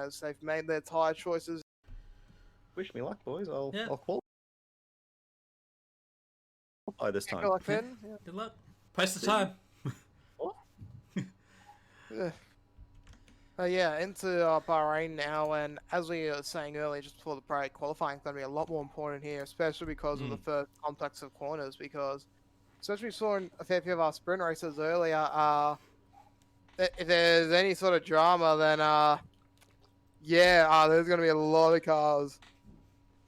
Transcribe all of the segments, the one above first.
as they've made their tyre choices. Wish me luck, boys. I'll qualify this time. Good luck, Finn. Yeah. Good luck. Post the time. Yeah, into Bahrain now, and as we were saying earlier, just before the break, qualifying is going to be a lot more important here, especially because of the first complex of corners, because especially we saw in a fair few of our sprint races earlier, if there's any sort of drama, then there's going to be a lot of cars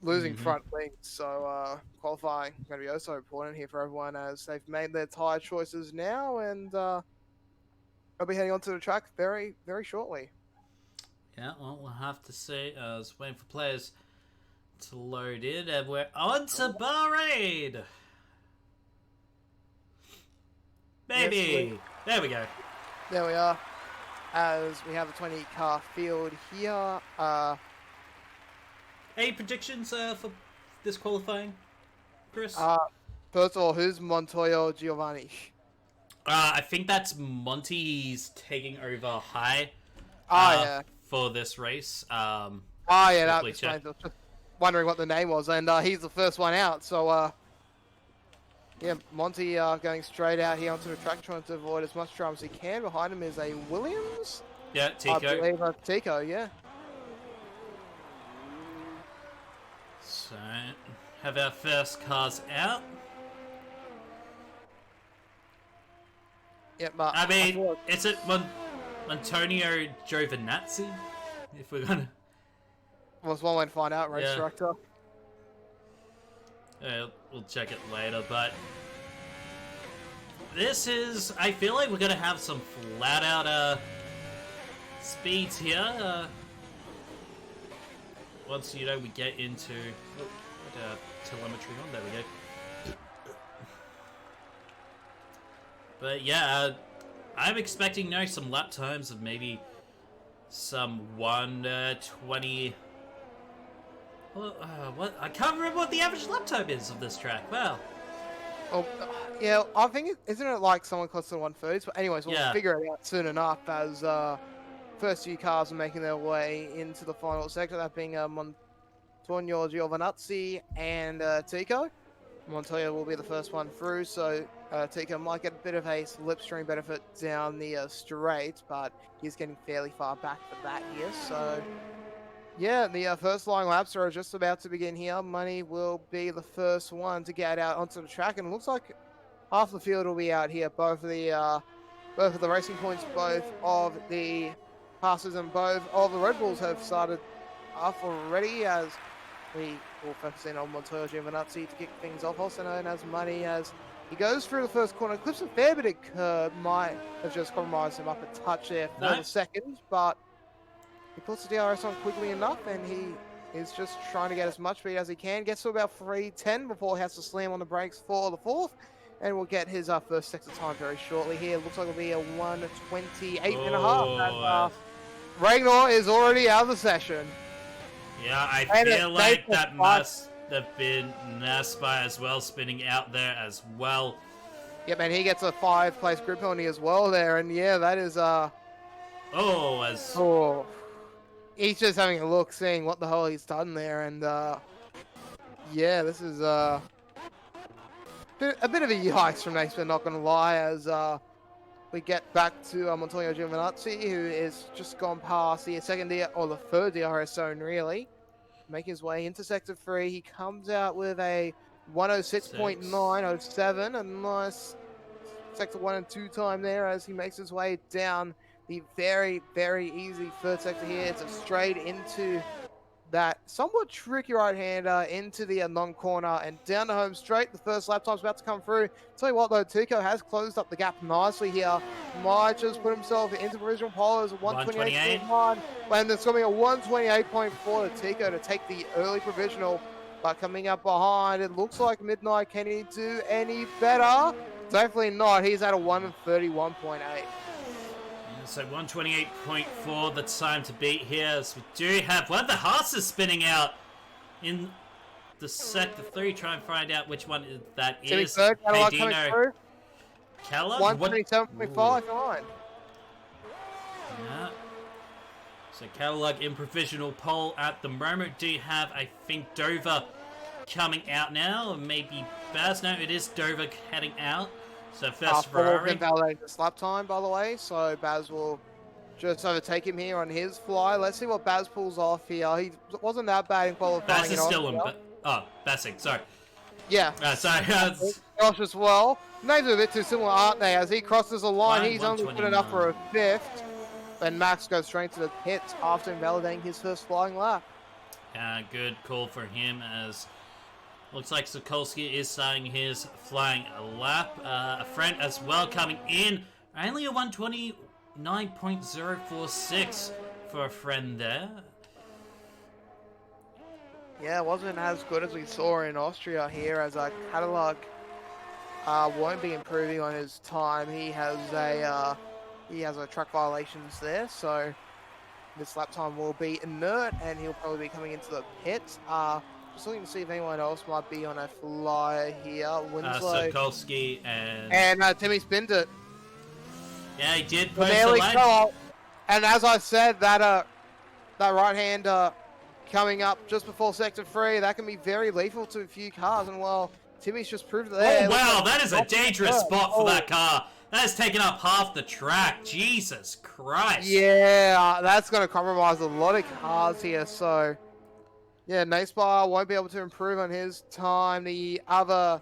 losing front wings, so qualifying is going to be also important here for everyone as they've made their tyre choices now, and I'll be heading onto the track very, very shortly. Yeah, well, we'll have to see. I was waiting for players to load in, and we're on to Bahrain! Baby! Yes, there we go. There we are. As we have a 20 car field here. Any predictions for this qualifying, Chris? First of all, who's Montoya Giovanni? I think that's Monty's taking over high. Yeah. For this race. That explains it. Just wondering what the name was, and he's the first one out. So, Monty going straight out here onto the track, trying to avoid as much drama as he can. Behind him is a Williams. Yeah, Tico. I believe Tico, yeah. So, have our first cars out. Yeah, but I mean, is it Antonio Giovinazzi? If we're gonna... Well, it's one way to find out, race director. We'll check it later, but... This is... I feel like we're gonna have some flat-out, speeds here. Once, we get into... telemetry on, there we go. But yeah, I'm expecting some lap times of maybe some 1:20. What? I can't remember what the average lap time is of this track. Wow. Oh, yeah, I think isn't it like someone close to 130s? But anyways, we'll figure it out soon enough as first few cars are making their way into the final sector. That being Montoya Giovinazzi and Tico. Montoya will be the first one through, so Tico might get a bit of a slipstream benefit down the straight, but he's getting fairly far back for that here. So, yeah, the first long laps are just about to begin here. Money will be the first one to get out onto the track, and it looks like half the field will be out here. Both of the racing points, both of the passes, and both of the Red Bulls have started off already as we will focus in on Montoya Giovinazzi to kick things off, also known as Money, as he goes through the first corner, clips a fair bit of curb, might have just compromised him up a touch there for the second, but he puts the DRS on quickly enough, and he is just trying to get as much speed as he can, gets to about 3:10 before he has to slam on the brakes for the fourth, and we'll get his first sector time very shortly here. Looks like it'll be a 1:28.5, and Ragnar is already out of the session. Yeah, I feel like that must have been Naspa as well, spinning out there as well. Yeah, man, he gets a 5-place grid penalty as well there, and yeah, that is he's just having a look, seeing what the hell he's done there, and yeah, this is a bit of a yikes from Naspa, not gonna lie, as we get back to Montoya Giovinazzi, who is just gone past the the third DRS zone, really. Making his way into Sector 3. He comes out with a 106.907. A nice Sector 1 and 2 time there as he makes his way down the very, very easy third sector here. It's a straight into that somewhat tricky right-hander into the non-corner and down the home straight. The first lap time's about to come through. Tell you what though, Tico has closed up the gap nicely here. Might just put himself into provisional pole as a 128.1, and it's going to be a 128.4 to Tico to take the early provisional. But coming up behind, it looks like Midnight. Can he do any better? Definitely not. He's at a 131.8. So 128.4, the time to beat here, as we do have one of the Haas's spinning out in the Sector 3. Try and find out which one that is. Cadino. Keller? 127.5 line. Yeah. So Catalog in provisional pole at the moment. Do you have, I think, Dover coming out now? Or maybe Baz? No, it is Dover heading out. So first Ferrari. Validating his lap time, by the way, so Baz will just overtake him here on his fly. Let's see what Baz pulls off here. He wasn't that bad in qualifying. Baz is still in. Bassing, sorry. Yeah. Sorry. Josh as well. Names are a bit too similar, aren't they? As he crosses the line, he's only good enough for a 5th. And Max goes straight to the pits after invalidating his first flying lap. Good call for him, as looks like Sokolsky is starting his flying lap. A friend as well coming in. Only a 129.046 for a friend there. Yeah, it wasn't as good as we saw in Austria here, as our Catalog won't be improving on his time. He has a track violations there, so this lap time will be inert, and he'll probably be coming into the pits. Just looking to see if anyone else might be on a fly here. Winslow, Sokolsky and Timmy spinned it. Yeah, he did post the line. And as I said, that right hand coming up just before sector 3, that can be very lethal to a few cars. And well, Timmy's just proved that. Oh wow, that is a dangerous spot for that car. That has taken up half the track. Jesus Christ. Yeah, that's going to compromise a lot of cars here. So, yeah, Naspire won't be able to improve on his time. The other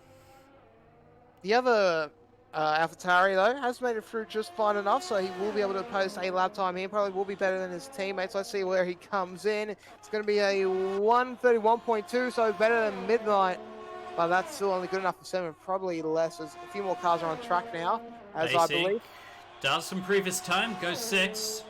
AlphaTauri, though, has made it through just fine enough, so he will be able to post a lap time here. Probably will be better than his teammates. Let's see where he comes in. It's going to be a 131.2, so better than Midnight. But that's still only good enough for 7, probably less, as a few more cars are on track now, as I believe. Does improve his time, goes 6.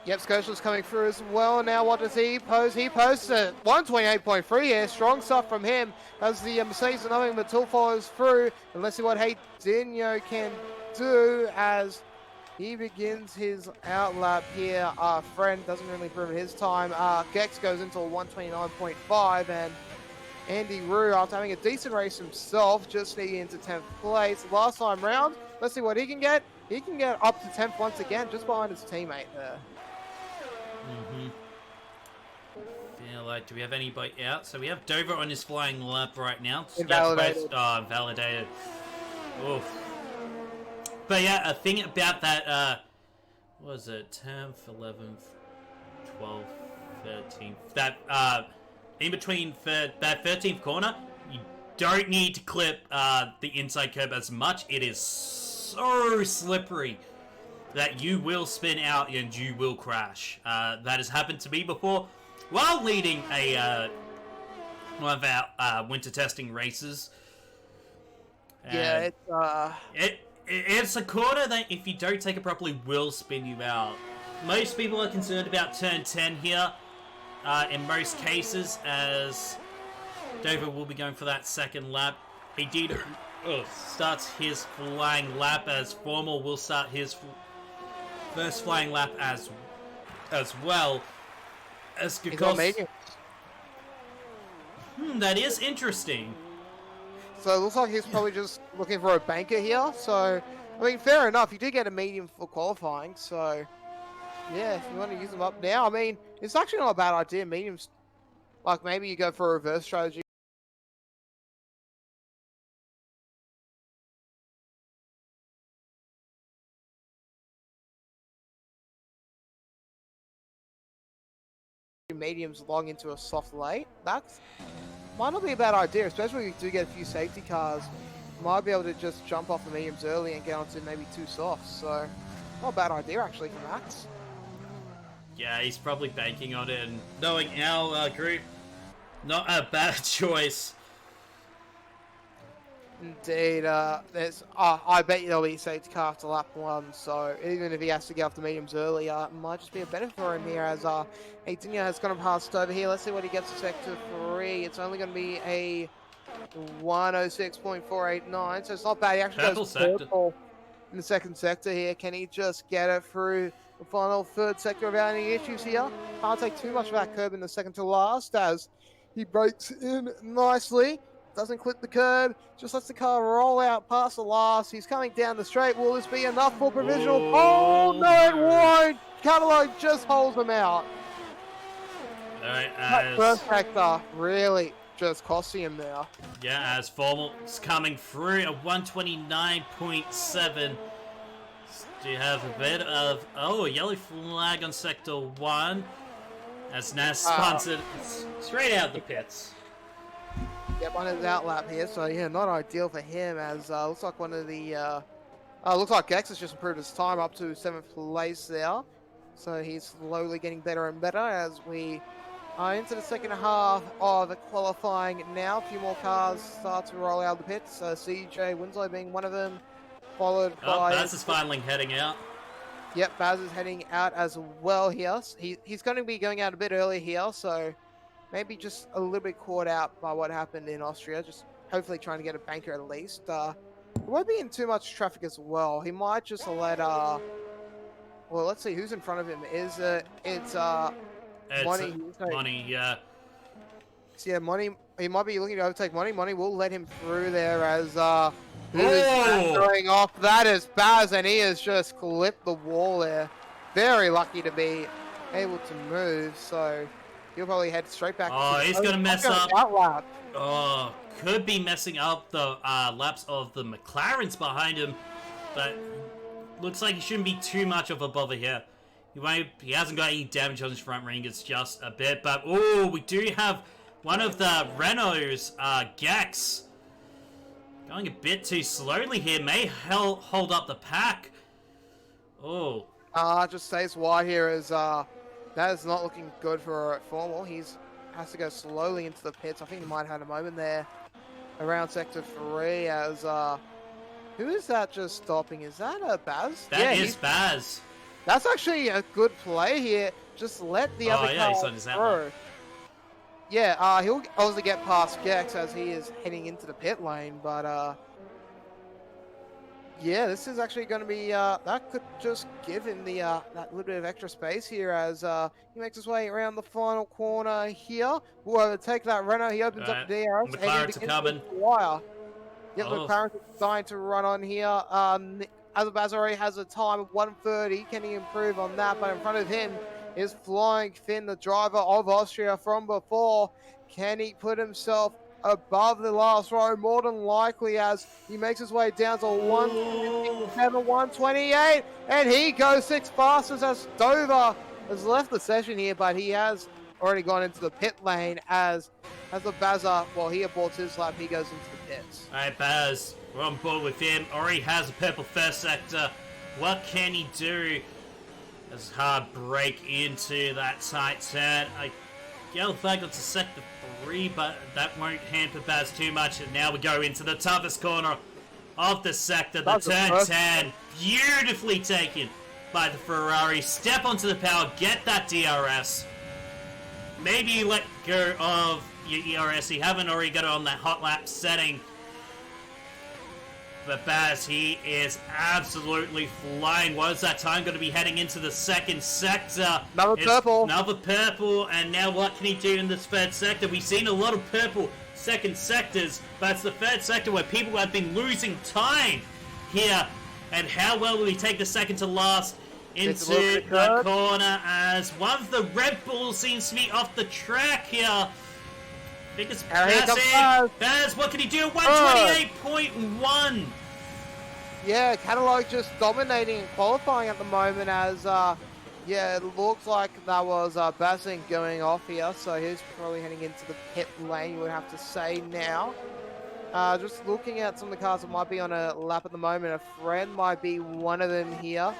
Yep, Scotia's coming through as well. Now what does he post? He posts a 128.3 here. Strong stuff from him as the Mercedes are nothing but Tool follows through. And let's see what Dinho can do as he begins his outlap here. Friend doesn't really improve his time. Gex goes into a 129.5, and Andy Rue, after having a decent race himself, just sneaking into 10th place. Last time round, let's see what he can get. He can get up to 10th once again, just behind his teammate there. Feel like, do we have anybody out? So we have Dover on his flying lap right now. Invalidated. Invalidated. Oof. But yeah, a thing about that, what was it, 10th, 11th, 12th, 13th, that, in between that 13th corner, you don't need to clip the inside curb as much. It is so slippery that you will spin out and you will crash. That has happened to me before while leading one of our winter testing races. Yeah, it's a corner that, if you don't take it properly, will spin you out. Most people are concerned about turn 10 here, in most cases, as Dover will be going for that second lap. He did starts his flying lap, as Formal will start his first flying lap as well. As that is interesting. So it looks like he's probably just looking for a banker here. So, I mean, fair enough. You did get a medium for qualifying. So, yeah, if you want to use them up now, I mean, it's actually not a bad idea. Mediums, like maybe you go for a reverse strategy. Mediums long into a soft late. That's might not be a bad idea, especially if you do get a few safety cars. Might be able to just jump off the mediums early and get onto maybe 2 softs. So, not a bad idea actually for Max. Yeah, he's probably banking on it, and knowing our group, not a bad choice. Indeed, I bet you there'll be a safety car after lap 1, so even if he has to get off the mediums early, it might just be a benefit for him here, as Dinho has gone past over here. Let's see what he gets to sector 3. It's only going to be a 106.489, so it's not bad. He actually goes purple in the second sector here. Can he just get it through the final third sector without any issues here? Can't take too much of that curb in the second to last, as he breaks in nicely. Doesn't clip the curb, just lets the car roll out past the last. He's coming down the straight. Will this be enough for provisional? Oh, no, it won't. Catalog just holds him out. Alright, That first sector really just costing him now. yeah, as Formal's coming through at 129.7. Do you have a bit of a yellow flag on sector 1 as Nas sponsored straight out the pits. Yep, on his outlap here, so yeah, not ideal for him as looks like one of the looks like Gex has just improved his time up to 7th place there. So he's slowly getting better and better as we are into the second half of the qualifying now. A few more cars start to roll out of the pits. CJ Winslow being one of them, followed by... Baz is finally heading out. Yep, Baz is heading out as well here. He's going to be going out a bit early here, so maybe just a little bit caught out by what happened in Austria. Just hopefully trying to get a banker at least. He won't be in too much traffic as well. He might just let... well, let's see who's in front of him. It's Money. Money, yeah. So yeah, Money. He might be looking to overtake Money. Money will let him through there as going off. That is Baz, and he has just clipped the wall there. Very lucky to be able to move. So he'll probably head straight back. Oh, he's gonna mess up. Outlap. Oh, could be messing up the laps of the McLarens behind him, but looks like he shouldn't be too much of a bother here. He hasn't got any damage on his front ring, it's just a bit, but oh, we do have one of the Renaults, Gex, going a bit too slowly here, may hold up the pack. Oh. Just stays wide here as that is not looking good for Formal. He's has to go slowly into the pits. I think he might have had a moment there around sector 3 as who is that just stopping? Is that a Baz? That is Baz. That's actually a good play here. Just let the other car he's on his through. Yeah, he'll obviously get past Gex as he is heading into the pit lane, but yeah, this is actually going to be that could just give him the that little bit of extra space here as he makes his way around the final corner here. Will overtake that Renault. He opens up the DRS. McLaren's coming. Yep, McLaren's starting to run on here. Azabaz already has a time of 1:30. Can he improve on that? But in front of him is Flying Finn, the driver of Austria from before. Can he put himself above the last row? More than likely, as he makes his way down to 127, 128, and he goes 6 fastest as Dover has left the session here, but he has already gone into the pit lane as the Bazza, well, he aborts his lap, he goes into the pits. Alright, Baz, we're on board with him. Already has a purple first sector. What can he do? As hard break into that tight turn. A yellow flag onto sector 3, but that won't hamper Baz too much. And now we go into the toughest corner of the sector. The turn 10, beautifully taken by the Ferrari. Step onto the power, get that DRS. Maybe you let go of your ERS. You haven't already got it on that hot lap setting. But Baz, he is absolutely flying. What is that time going to be heading into the second sector? Another purple. And now what can he do in this third sector? We've seen a lot of purple second sectors, but it's the third sector where people have been losing time here. And how well will he take the second to last into the corner as one of the Red Bulls seems to be off the track here. Biggest Baz, what can he do? 128.1. Yeah, Catalog just dominating and qualifying at the moment as, yeah, it looks like that was Bazin going off here, so he's probably heading into the pit lane, you would have to say now. Just looking at some of the cars that might be on a lap at the moment, a friend might be one of them here.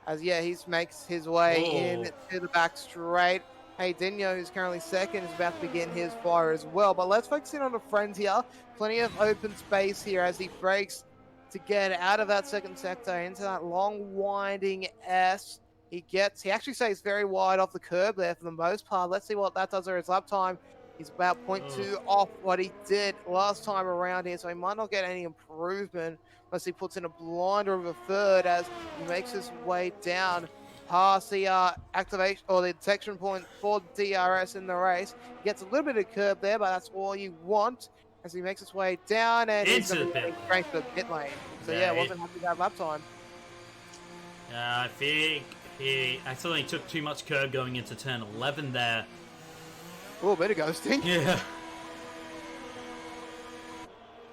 As, yeah, he makes his way in to the back straight. Hey, Dinho, who's currently second, is about to begin his fire as well. But let's focus in on the friends here. Plenty of open space here as he breaks to get out of that second sector into that long, winding S. He actually stays very wide off the curb there for the most part. Let's see what that does for his lap time. He's about 0.2 off what he did last time around here, so he might not get any improvement unless he puts in a blinder of a third as he makes his way down past the activation or the detection point for DRS in the race. He gets a little bit of curb there, but that's all you want as he makes his way down and he's going to be straight to the pit lane. So yeah, wasn't happy with that lap time. I think He accidentally took too much curb going into turn 11 there. A little bit of ghosting. Yeah.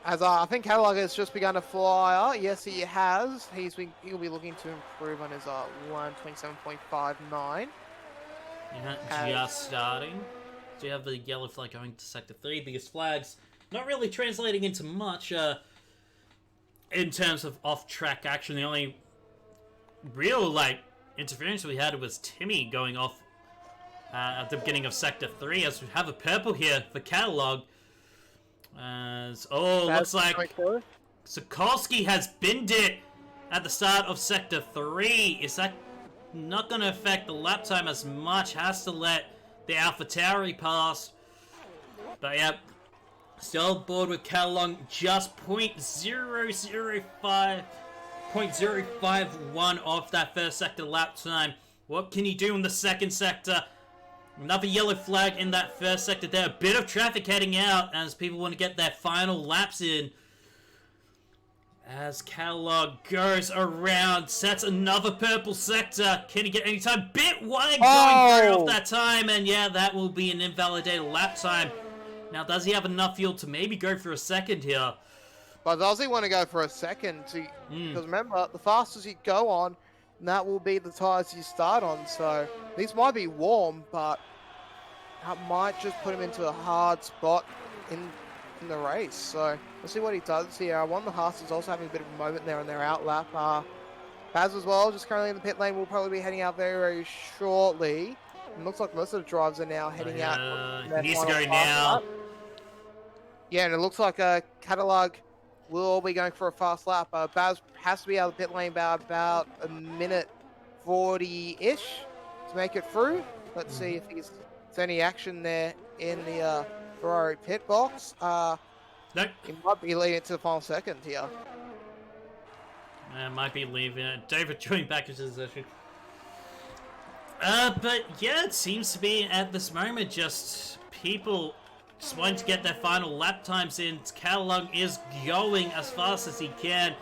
As I think Cadillac has just begun to fly out. Yes, he has. He'll be looking to improve on his 127.59. Yeah, just starting. So you have the yellow flag going to Sector 3. These flags not really translating into much in terms of off-track action. The only real, interference we had was Timmy going off at the beginning of Sector 3, as we have a purple here for Catalog. Looks like Sokolsky has binned it at the start of Sector 3. Is that not going to affect the lap time as much? Has to let the AlphaTauri pass. But yeah, still board with Catalog, just 0.051 off that first sector lap time. What can you do in the second sector? Another yellow flag in that first sector there. A bit of traffic heading out as people want to get their final laps in. As Catalog goes around, sets another purple sector. Can he get any time? Bit wide going through off that time. And yeah, that will be an invalidated lap time. Now, does he have enough fuel to maybe go for a second here? But does he want to go for a second? Because remember, the fastest you go on, that will be the tyres you start on. So these might be warm, but that might just put him into a hard spot in the race. So let's see what he does here. One of the Haas is also having a bit of a moment there on their out lap. Baz as well, just currently in the pit lane, will probably be heading out very, very shortly. It looks like most of the drivers are now heading out. He needs to go now. Lap. Yeah, and it looks like Catalog will all be going for a fast lap. Baz has to be out of the pit lane about a minute 40-ish to make it through. Let's see if there's any action there in the Ferrari pit box. Nope. He might be leading it to the final second here. Might be leaving it. David joined back into the session. But yeah, it seems to be at this moment just people just wanting to get their final lap times in. Catalog is going as fast as he can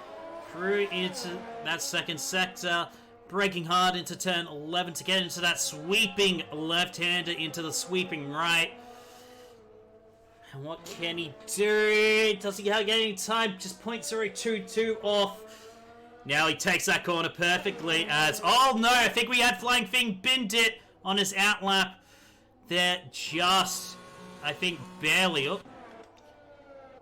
through into that second sector, braking hard into turn 11 to get into that sweeping left-hander into the sweeping right. And what can he do? Does he get any time? Just 0.022 off. Now he takes that corner perfectly as... Oh no, I think we had Flying Thing binned it on his out lap. There just... I think barely. Oh.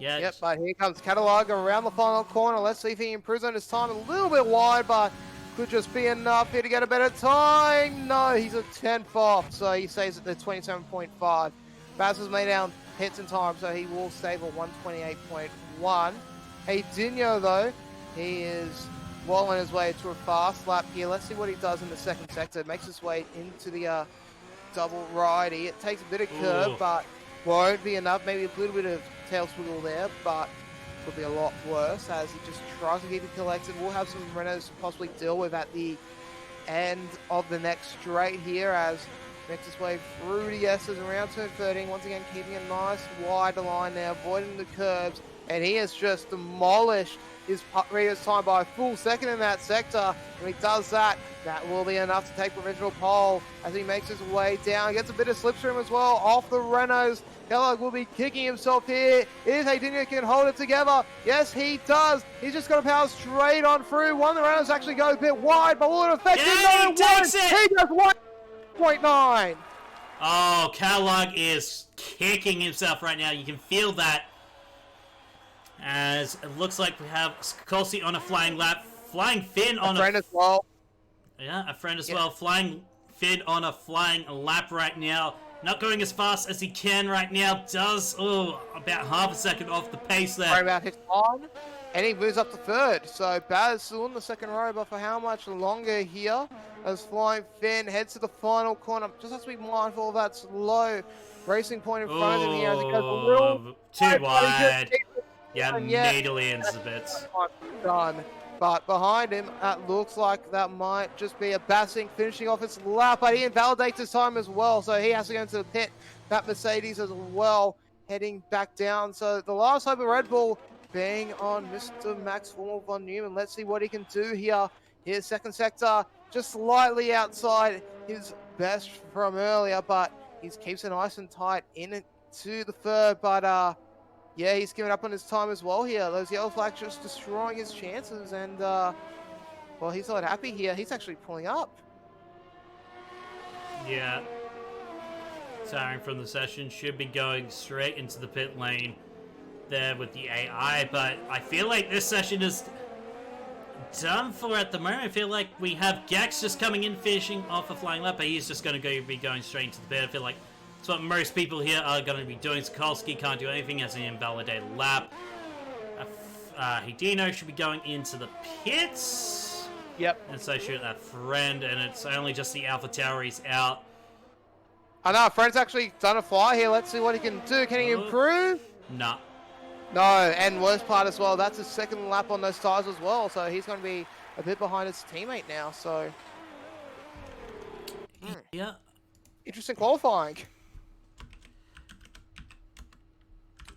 Yeah. Yep, but here comes Catalog around the final corner. Let's see if he improves on his time. A little bit wide, but could just be enough here to get a better time. No, he's a 10th off, so he stays at the 27.5. Baz has made down hits in time, so he will save a 128.1. Hey, Dino, though, he is well on his way to a fast lap here. Let's see what he does in the second sector. Makes his way into the double righty. It takes a bit of curve, but won't be enough. Maybe a little bit of tail swiggle there, but could be a lot worse as he just tries to keep it collected. We'll have some Renaults to possibly deal with at the end of the next straight here as makes his way through the S's around turn 13. Once again, keeping a nice wide line there, avoiding the curbs, and he has just demolished his previous time by a full second in that sector. When he does that, that will be enough to take provisional pole as he makes his way down. Gets a bit of slipstream as well off the Renaults. Kellogg will be kicking himself here. If Haydinho can hold it together, yes, he does. He's just got to power straight on through. One of the Renaults actually goes a bit wide, but will it affect him? Yeah, he takes it! He does 1.9. Oh, Kellogg is kicking himself right now. You can feel that. As it looks like we have Kelsey on a flying lap, Flying Finn on a friend as well. Yeah, a friend as well. Flying Finn on a flying lap right now. Not going as fast as he can right now. Does about half a second off the pace there. Sorry about his time, and he moves up to third. So Baz still in the second row, but for how much longer here? As Flying Finn heads to the final corner, just has to be mindful of that slow racing point in front of him here as he goes a little too wide. Yeah, immediately ends the bits. Done. But behind him, it looks like that might just be a Bassing finishing off his lap, but he invalidates his time as well, so he has to go into the pit. That Mercedes as well, heading back down. So the last hope of Red Bull being on Mr. Max Formal von Neumann. Let's see what he can do here. Here's second sector. just slightly outside his best from earlier, but he keeps it nice and tight into the third. But yeah, he's giving up on his time as well here. Those yellow flags just destroying his chances, and well, he's not happy here. He's actually pulling up. Yeah. Tiring from the session, should be going straight into the pit lane there with the AI, but I feel like this session is done for at the moment. I feel like we have Gex just coming in, finishing off a flying lap, but he's just going to be going straight into the pit. I feel like that's what most people here are going to be doing. Sikorsky can't do anything as an invalidated lap. Hidino should be going into the pits. Yep. And so should a friend, and it's only just the Alpha Tower he's out. I know, Fred's actually done a fly here. Let's see what he can do. Can he improve? Nah. No, and worst part as well, that's his second lap on those tires as well, so he's going to be a bit behind his teammate now, so... Yeah. Interesting qualifying.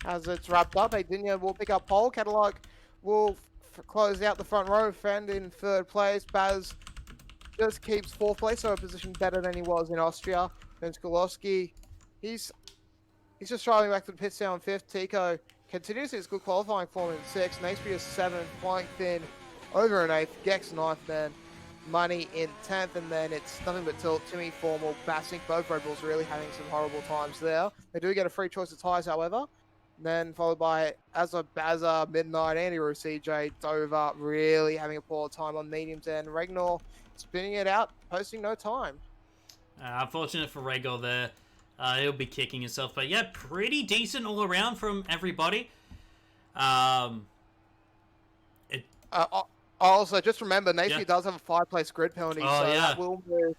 As it's wrapped up, Adinia will pick up pole. Catalog will close out the front row. Friend in third place. Baz just keeps fourth place, so a position better than he was in Austria. Then Skolowski, he's just driving back to the pits now in fifth. Tico continues his good qualifying form in sixth. Naseby is seventh, flying thin over in eighth. Gex ninth, then Money in 10th, and then it's nothing but Tilt, Timmy, Formal, Bassink. Both Red Bulls really having some horrible times there. They do get a free choice of tyres, however. And then followed by Azza, Bazza, Midnight, Andy Roo, CJ, Dover, really having a poor time on mediums, and Regnor spinning it out, posting no time. Unfortunate for Rhaegar there. He'll be kicking himself, but yeah, pretty decent all around from everybody. Also, just remember, Naseby does have a 5-place grid penalty, so that will move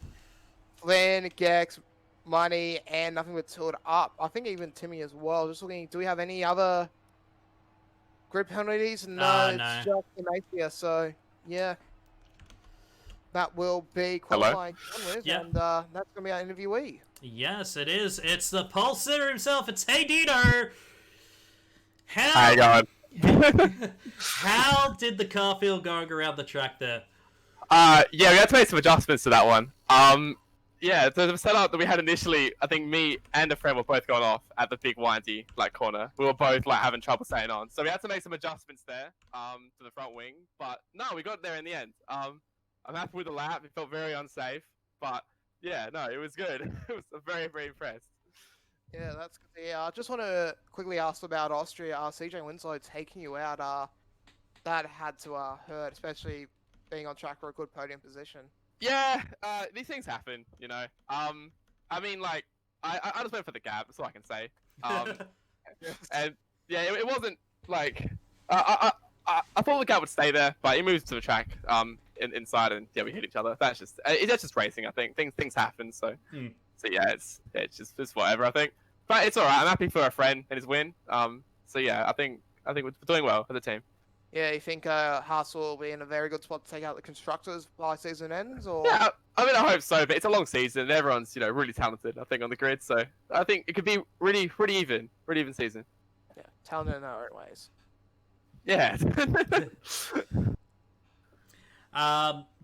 Flynn, Gex, Money, and nothing but Tilt up. I think even Timmy as well. Just looking, do we have any other grid penalties? No, it's just the Napier, so yeah. That will be qualifying with, and that's going to be our interviewee. Yes, it is. It's the pole sitter himself. It's Hey Dino. Hi, God. How did the car feel going around the track there? Yeah, we had to make some adjustments to that one. Yeah, so the setup that we had initially, I think me and a friend were both going off at the big windy corner. We were both having trouble staying on, so we had to make some adjustments there to the front wing. But no, we got there in the end. I'm happy with the lap. It felt very unsafe, but yeah, no, it was good. I was very, very impressed. Yeah, that's good. Yeah, I just want to quickly ask about Austria. CJ Winslow taking you out. That had to hurt, especially being on track for a good podium position. Yeah, these things happen, you know. I mean, I just went for the gap. That's all I can say. And yeah, it wasn't I thought the gap would stay there, but he moved to the track inside, and yeah, we hit each other. That's just racing. I think things happen. So yeah, it's just whatever. I think, but it's all right. I'm happy for a friend and his win. So yeah, I think we're doing well as a team. Yeah, you think Haas will be in a very good spot to take out the constructors by season ends, or? Yeah, I mean, I hope so. But it's a long season, and everyone's really talented. I think on the grid, so I think it could be pretty even season. Yeah, talented in our own ways. Yeah.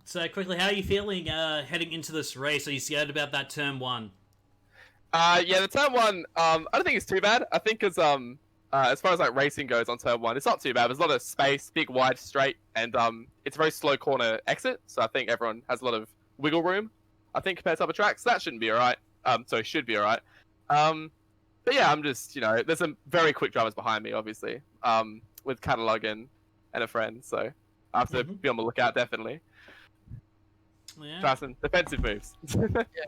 So quickly, how are you feeling heading into this race? Are you scared about that turn one? Yeah, the turn one, I don't think it's too bad. I think as far as racing goes on turn one, it's not too bad. There's a lot of space, big, wide, straight, and it's a very slow corner exit. So I think everyone has a lot of wiggle room. I think compared to other tracks, that shouldn't be alright. So it should be alright. But yeah, I'm just there's some very quick drivers behind me, obviously. With Catalog and a friend, so I have to be on the lookout definitely. Yeah. Try some defensive moves.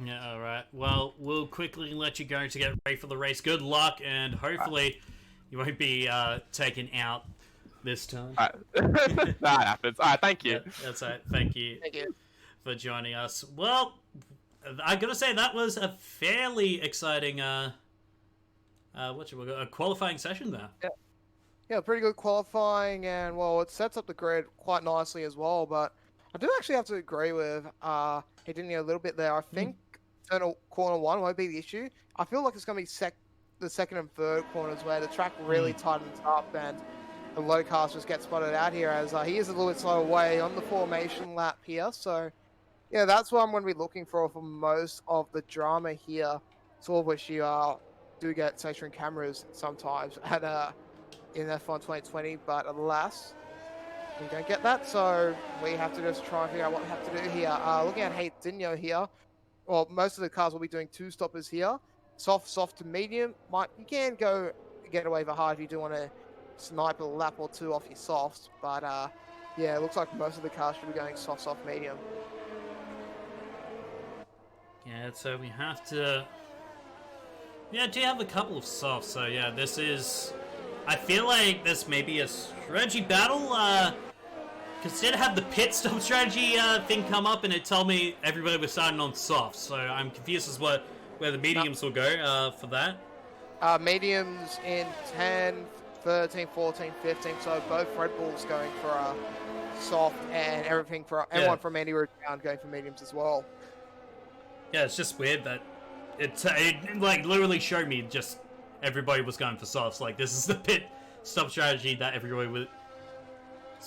Yeah, alright. Well, we'll quickly let you go to get ready for the race. Good luck, and hopefully you won't be taken out this time. That happens. Alright, thank you. Yeah, that's right. Thank you. Thank you for joining us. Well, I gotta say that was a fairly exciting a qualifying session there. Yeah, pretty good qualifying, and well, it sets up the grid quite nicely as well. But I do actually have to agree with Hidini a little bit there. I think corner one won't be the issue. I feel like it's going to be the second and third corners where the track really tightens up, and the low cars just get spotted out here, as he is a little bit slow away on the formation lap here. So Yeah, that's what I'm going to be looking for most of the drama here. Sort of which you do get stationary cameras sometimes at in F1 2020, but alas, we don't get that. So we have to just try and figure out what we have to do here. Looking at Hey Dinho here, well, most of the cars will be doing two stoppers here. Soft to medium. You can go get away with hard if you do want to snipe a lap or two off your softs, but yeah, it looks like most of the cars should be going soft, medium. Yeah, so we have to... Yeah, do have a couple of softs, so yeah, this is... I feel like this may be a strategy battle, because did have the pit stop strategy thing come up, and it told me everybody was starting on softs, so I'm confused as where the mediums will go for that. Mediums in 10, 13, 14, 15, so both Red Bulls going for a soft, and everyone from Andy Root down going for mediums as well. Yeah, it's just weird that it like literally showed me just everybody was going for softs. Like, this is the pit stop strategy that everybody was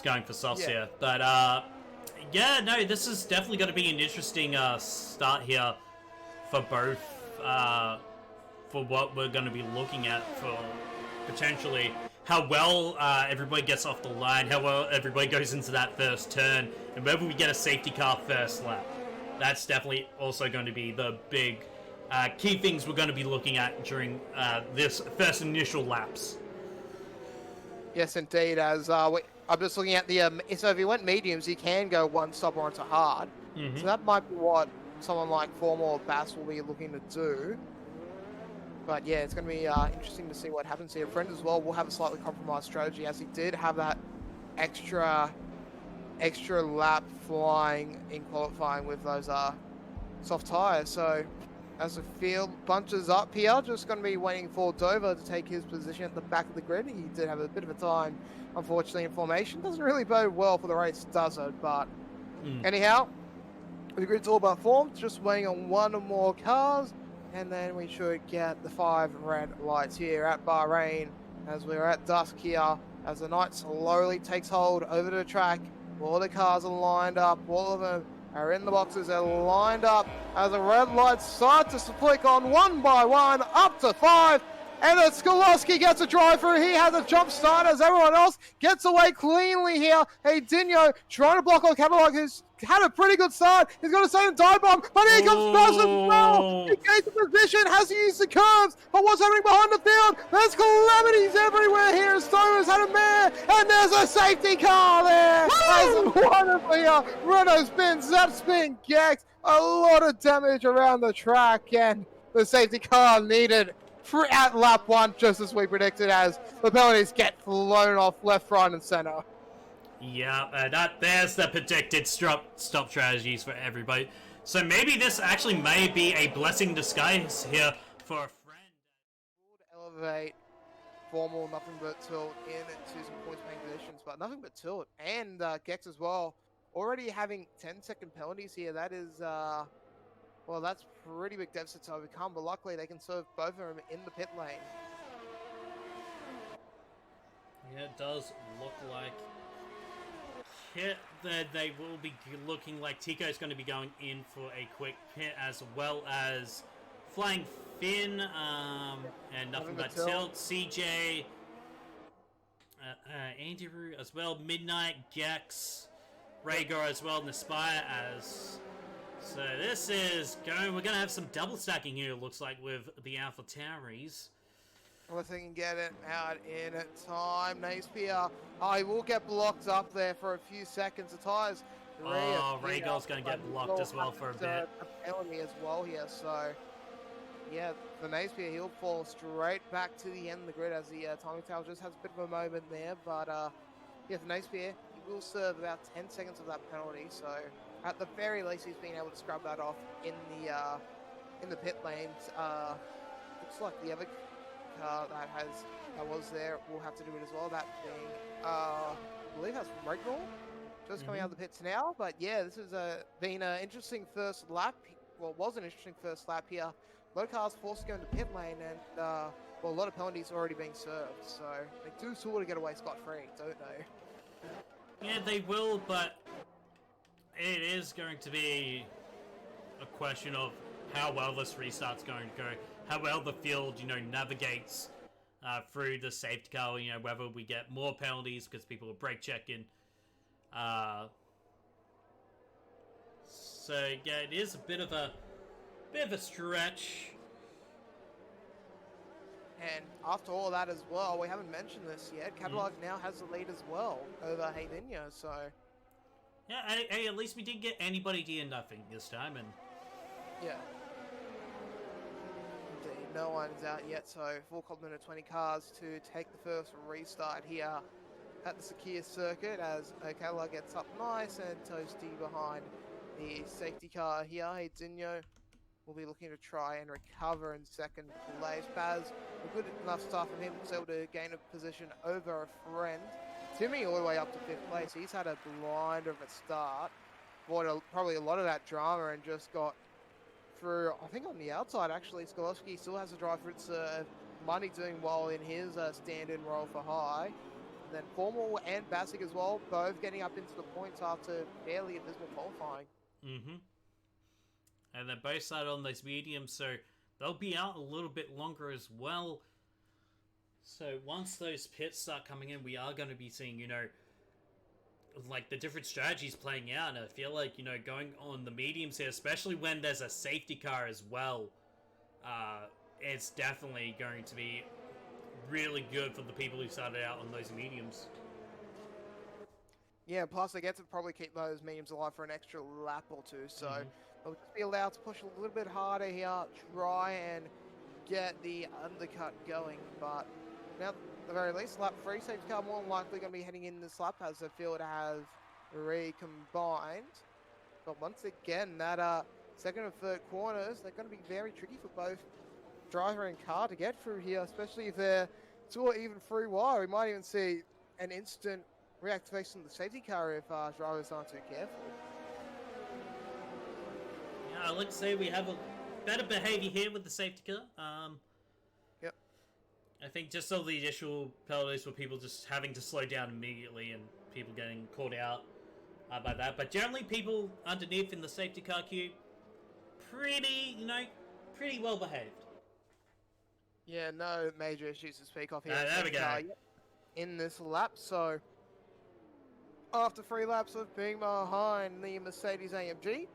going for softs here. But yeah, no, this is definitely going to be an interesting start here for both. For what we're going to be looking at for potentially how well everybody gets off the line, how well everybody goes into that first turn, and whether we get a safety car first lap. That's definitely also going to be the big key things we're going to be looking at during this first initial laps. Yes, indeed. As I'm just looking at the so if you went mediums, you can go one stopper onto hard. Mm-hmm. So that might be what someone like Formal or Bass will be looking to do. But yeah, it's going to be interesting to see what happens here. Friend as well will have a slightly compromised strategy, as he did have that extra lap flying in qualifying with those soft tires. So as the field bunches up here, just going to be waiting for Dover to take his position at the back of the grid. He did have a bit of a time, unfortunately, in formation. Doesn't really bode well for the race, does it? But anyhow, the grid's all but formed. Just waiting on one or more cars. And then we should get the 5 red lights here at Bahrain as we're at dusk here. As the night slowly takes hold over the track. All the cars are lined up. All of them are in the boxes. They're lined up as the red lights start to flick on one by one up to 5. And then Skolowski gets a drive through. He has a jump start as everyone else gets away cleanly here. Hey, Dinho trying to block on Catalog, who's had a pretty good start. He's got a second dive bomb, but here comes Buzz as well. He gains the position, has to use the curves. But what's happening behind the field? There's calamities everywhere here. Stoner's had a mare, and there's a safety car there. As one of the Renault's been zapped, been gagged. A lot of damage around the track, and the safety car needed at lap 1, just as we predicted, as the penalties get flown off left, right, and center. Yeah, there's the predicted stop strategies for everybody. So maybe this actually may be a blessing in disguise here for a friend. Elevate Formal, nothing but tilt into some points paying positions, but nothing but tilt. And Gex as well, already having 10-second penalties here. That is, well, that's pretty big deficit to overcome, but luckily they can serve both of them in the pit lane. Yeah, it does look like they will be looking like Tico's going to be going in for a quick pit, as well as Flying Finn, and nothing but tilt. CJ, Andy Roo as well, Midnight, Gex, Rhaegar as well, and Aspire as... So this is we're going to have some double stacking here, it looks like, with the Alpha Tauris. Unless they can get it out in time. Napier, he will get blocked up there for a few seconds. The tires. Rhaegar's going to get blocked as well for a bit. A penalty as well here, so yeah, the Napier, he'll fall straight back to the end of the grid as the timing tower just has a bit of a moment there, but yeah, the Napier, he will serve about 10 seconds of that penalty, so at the very least he's been able to scrub that off in the pit lanes. Looks like the other car that was there will have to do it as well. That being, I believe that's Ragnar, just coming out of the pits now. But yeah, this has been an interesting first lap. Well, it was an interesting first lap here. A lot of cars forced to go into pit lane, and well, a lot of penalties already being served. So they do sort of get away scot-free, don't they? Yeah, they will, but it is going to be a question of how well this restart's going to go, how well the field, navigates through the safety car, whether we get more penalties because people will brake checking. So yeah, it is a bit of a stretch. And after all that as well, we haven't mentioned this yet. Catalog now has the lead as well over Haydinho, so Yeah, hey, at least we didn't get anybody doing nothing this time, and yeah. Indeed, no one's out yet, so full complement of 20 cars to take the first restart here at the Sakia circuit as Catalog gets up nice and toasty behind the safety car here. Haydinho will be looking to try and recover in second place. Baz, a good enough start from him, was able to gain a position over a friend. Timmy all the way up to 5th place. He's had a blinder of a start. Avoided probably a lot of that drama and just got through, I think on the outside actually. Skolowski still has a drive for its Money doing well in his stand-in role for high. And then Formal and Basic as well, both getting up into the points after fairly abysmal qualifying. Mm-hmm. And they're both started on those mediums, so they'll be out a little bit longer as well. So once those pits start coming in, we are going to be seeing, like the different strategies playing out. And I feel like, going on the mediums here, especially when there's a safety car as well, it's definitely going to be really good for the people who started out on those mediums. Yeah, plus they get to probably keep those mediums alive for an extra lap or two, so they'll just be allowed to push a little bit harder here, try and get the undercut going. But now, at the very least, lap 3 safety car more than likely going to be heading in this lap as the field has recombined. But once again, that second and third corners, they're going to be very tricky for both driver and car to get through here, especially if they're 2 or even 3 wide. We might even see an instant reactivation of the safety car if drivers aren't too careful. Yeah, let's say we have a better behavior here with the safety car. Yep. I think just all the initial penalties were people just having to slow down immediately and people getting caught out by that. But generally, people underneath in the safety car queue, pretty well behaved. Yeah, no major issues to speak of here. There we go. In this lap, so after 3 laps of being behind the Mercedes AMG,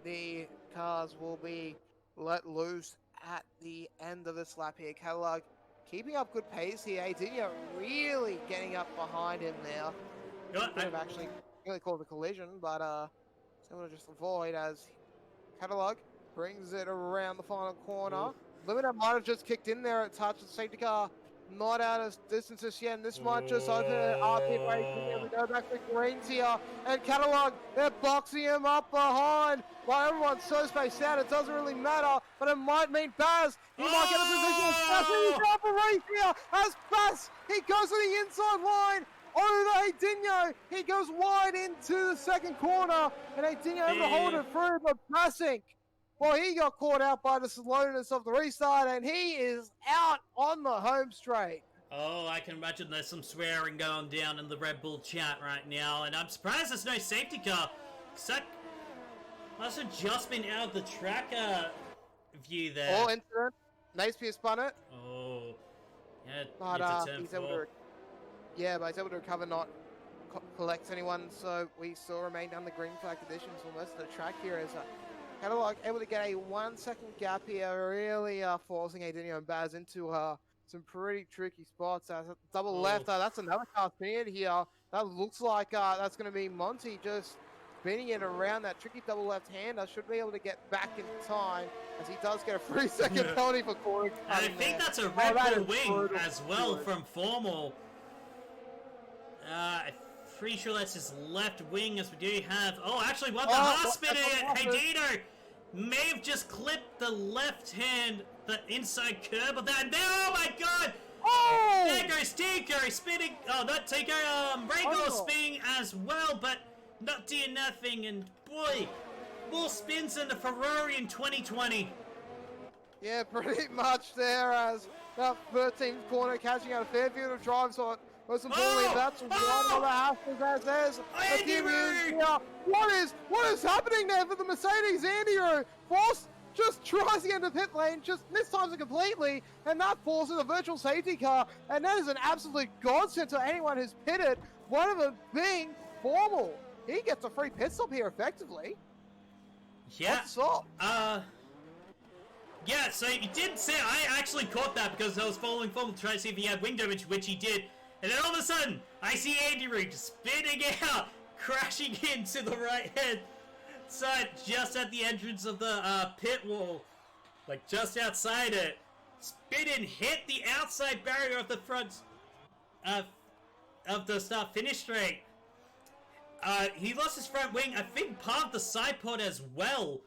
the cars will be let loose at the end of this lap here. Catalog keeping up good pace here. Haydinho really getting up behind him now. Could have actually really caused a collision, but it's able to just avoid as Catalog brings it around the final corner. Limiter might have just kicked in there at touch. The safety car not out of distance just yet, and this might just open it up here. We go back to Greens here, and Catalog, they're boxing him up behind. Well, everyone's so spaced out, it doesn't really matter, but it might mean Baz. He might get a position of Baz, and he's out for race here as Baz, he goes to the inside line. Over Haydinho, he goes wide into the second corner, and Haydinho able to hold it through, but Basic, well, he got caught out by the slowness of the restart, and he is out on the home straight. Oh, I can imagine there's some swearing going down in the Red Bull chat right now, and I'm surprised there's no safety car. That must have just been out of the track view there. All incident. Napier spun it. Oh, yeah, but he's able to. Yeah, but he's able to recover, not collect anyone. So we still remain down the green flag conditions for most of the track here as Catalog able to get a 1 second gap here, really forcing Haydinho and Baz into some pretty tricky spots. Double left, that's another car spinning here. That looks like that's going to be Monty just spinning it around that tricky double left-hander. Should be able to get back in time as he does get a 3 second penalty for corner. And I think that's a Red Bull wing as well from Formal. I'm pretty sure that's his left wing as we do have... Oh, actually, what the Haas spinning at Haydinho may have just clipped the left hand, the inside curb of that. And there, oh my god! Oh! There goes Tico spinning. Oh, not Tico, Rhaegar spinning as well, but not doing nothing. And boy, more spins than the Ferrari in 2020. Yeah, pretty much there as that 13th corner catching out a fair field of drives. So Most importantly, that's one of the hassles as there's Andy a Roux! here. What is happening there for the Mercedes? Andy Roux forced just tries to get into the pit lane, just mistimes it completely, and that falls in the virtual safety car, and that is an absolute godsend to anyone who's pitted, one of them being Formal. He gets a free pit stop here effectively. Yeah. What's up? Yeah, so you did say, I actually caught that because I was following Formal to try to see if he had wing damage, which he did, and then all of a sudden, I see Andy Roux spinning out, crashing into the right-hand side, just at the entrance of the pit wall, like just outside it. Spin and hit the outside barrier of the front of the start-finish straight. He lost his front wing, I think part of the side pod as well,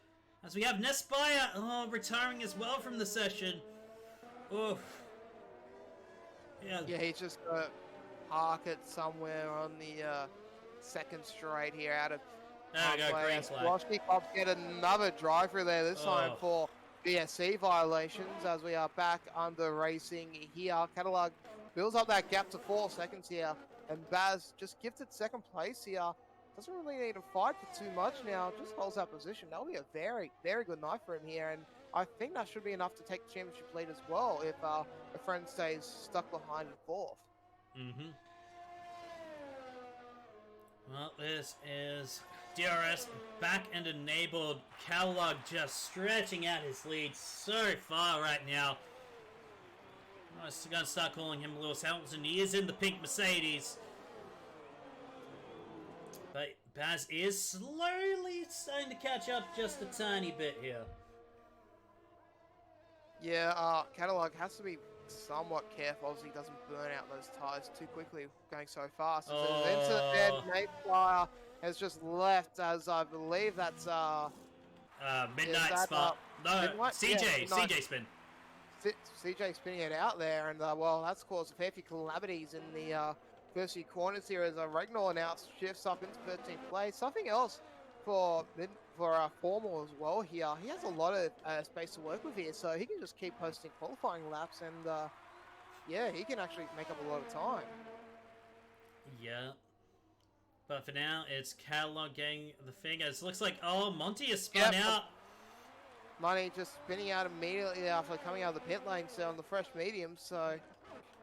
as we have Nespire retiring as well from the session. Oof. Yeah, he's just gonna park it somewhere on the second straight here out of There we go, green flag. Washnikov get another drive through there, this time for VSC violations as we are back under racing here. Catalog builds up that gap to 4 seconds here, and Baz just gifted second place here. Doesn't really need to fight for too much now, just holds that position. That'll be a very, very good night for him here, and I think that should be enough to take the championship lead as well if a friend stays stuck behind in 4th. Mm-hmm. Well, this is DRS back and enabled. Catalog just stretching out his lead so far right now. I'm going to start calling him Lewis Hamilton. He is in the pink Mercedes. But Baz is slowly starting to catch up just a tiny bit here. Yeah, Catalog has to be somewhat careful as he doesn't burn out those tires too quickly going so fast. Oh. Into the dead, Mayflower has just left, as I believe that's Midnight that, spot. No, Midnight? CJ, Yeah, CJ spin. CJ spinning it out there, and well, that's caused a fair few calamities in the first few corners here as Regnall now shifts up into 13th place. Something else for Formal as well here. He has a lot of space to work with here, so he can just keep posting qualifying laps, and yeah, he can actually make up a lot of time. Yeah. But for now, it's Catalog getting the fingers. Looks like, Monty is spun out. Money just spinning out immediately after coming out of the pit lane, so on the fresh medium, so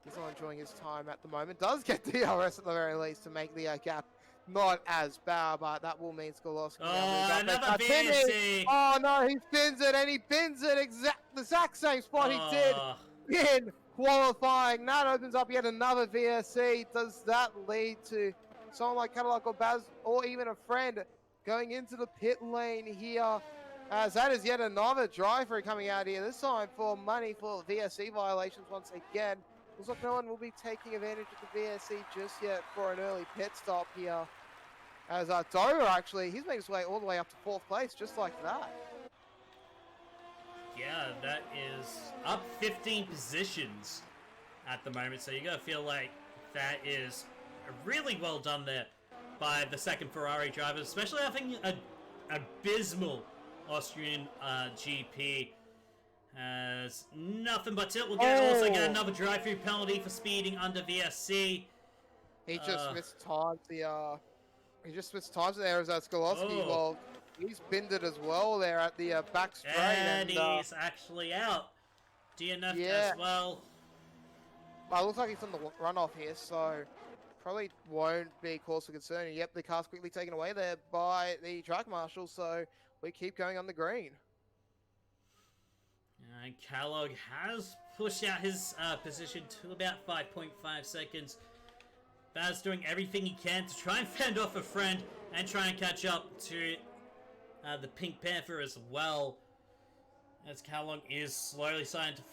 he's not enjoying his time at the moment. Does get DRS at the very least to make the gap not as bad, but that will mean Skolowski. Another VSC. Oh no, he spins it and he pins it the exact same spot he did in qualifying. That opens up yet another VSC. Does that lead to someone like Catalog or Baz or even a friend going into the pit lane here? As that is yet another driver coming out here, this time for money for VSC violations once again. Looks like no one will be taking advantage of the VSC just yet for an early pit stop here. As Dover actually, he's made his way all the way up to 4th place just like that. Yeah, that is up 15 positions at the moment, so you gotta feel like that is really well done there by the second Ferrari driver, especially having an abysmal Austrian GP. As nothing but tilt will also get another drive-through penalty for speeding under VSC. He just missed times. He just missed times there as Skolowski. Well, he's binned it as well there at the back straight. And he's actually out. DNF as well. Well, it looks like he's on the runoff here, so probably won't be cause for concern. And yep, the car's quickly taken away there by the track marshal, so we keep going on the green. And Kellogg has pushed out his position to about 5.5 seconds. Baz doing everything he can to try and fend off a friend and try and catch up to the Pink Panther as well. As Kellogg is slowly starting to...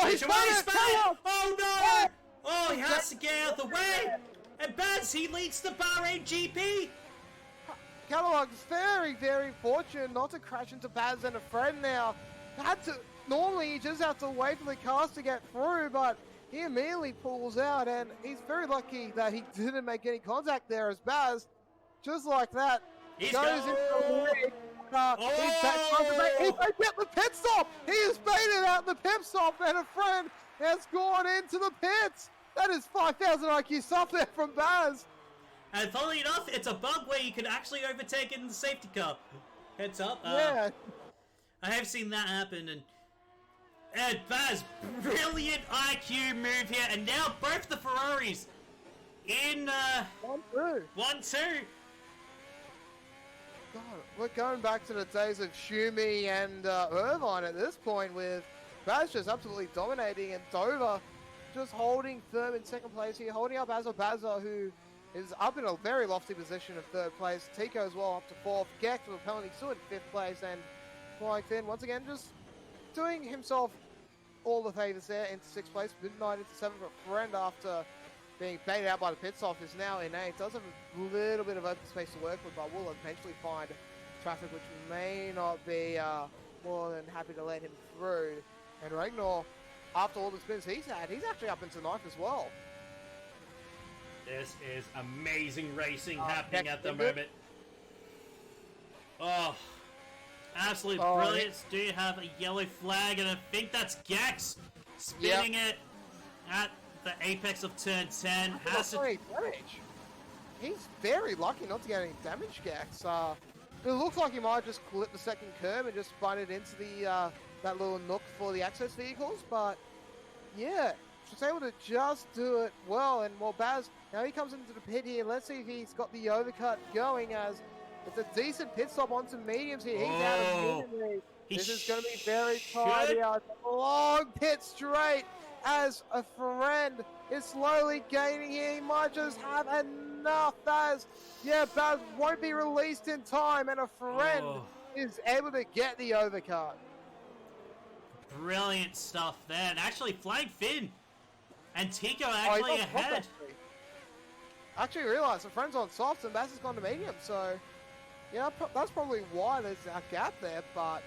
he's Oh no! Oh, he has to get out of the way! And Baz, he leads the Bahrain GP! Kellogg's very, very fortunate not to crash into Baz and a friend now. Normally, you just have to wait for the cars to get through, but he immediately pulls out, and he's very lucky that he didn't make any contact there as Baz, just like that, goes into the lead. He get the pit stop! He has baited out the pit stop, and a friend has gone into the pits! That is 5,000 IQ stuff there from Baz. And funnily enough, it's a bug where you can actually overtake in the safety car. Heads up. Yeah. I have seen that happen, and Baz, brilliant IQ move here, and now both the Ferraris in 1-2. 1-2. God, we're going back to the days of Schumi and Irvine at this point, with Baz just absolutely dominating, and Dover just holding firm in second place here, holding up Baza, who is up in a very lofty position of third place. Tico as well up to fourth. Gex with a penalty still in fifth place, and Flying Finn once again just doing himself all the favours there into sixth place. Midnight into seventh, but Friend, after being baited out by the pit stop, is now in eighth. Does have a little bit of open space to work with, but will eventually find traffic which may not be more than happy to let him through. And Ragnar, after all the spins he's had, he's actually up into ninth as well. This is amazing racing happening at the moment. Oh, absolute brilliance. Do you have a yellow flag? And I think that's Gex spinning it at the apex of turn 10. Has to... damage. He's very lucky not to get any damage, Gex. It looks like he might just clip the second curb and just spun it into the that little nook for the access vehicles, but yeah, just able to just do it well. And well, Baz, now he comes into the pit here. Let's see if he's got the overcut going, as it's a decent pit stop onto mediums here. He's out of medium. This is going to be very tight here. Long pit straight as a Friend is slowly gaining here. He might just have enough, as yeah, Baz won't be released in time, and a Friend is able to get the overcut. Brilliant stuff there. And actually, Flying Finn and Tico actually ahead. Actually realised the Friend's on softs and Baz has gone to medium, so yeah, that's probably why there's a gap there, but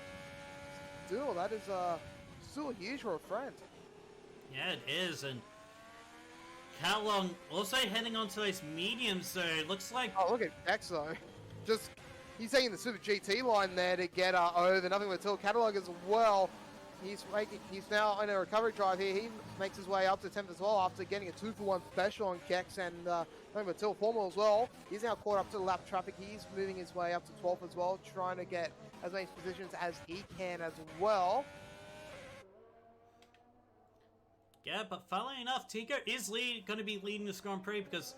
still, that is still huge for a Friend. Yeah, it is, and Catalog also heading onto those mediums, so it looks like... Oh, look at X though. Just, he's taking the Super GT line there to get over. Nothing but Till. Catalog as well. He's now in a recovery drive here. He makes his way up to 10th as well after getting a 2-for-1 special on Gex, and nothing but Till Formal as well. He's now caught up to the lap traffic. He's moving his way up to 12th as well, trying to get as many positions as he can as well. Yeah, but funnily enough, Tico is going to be leading this Grand Prix, because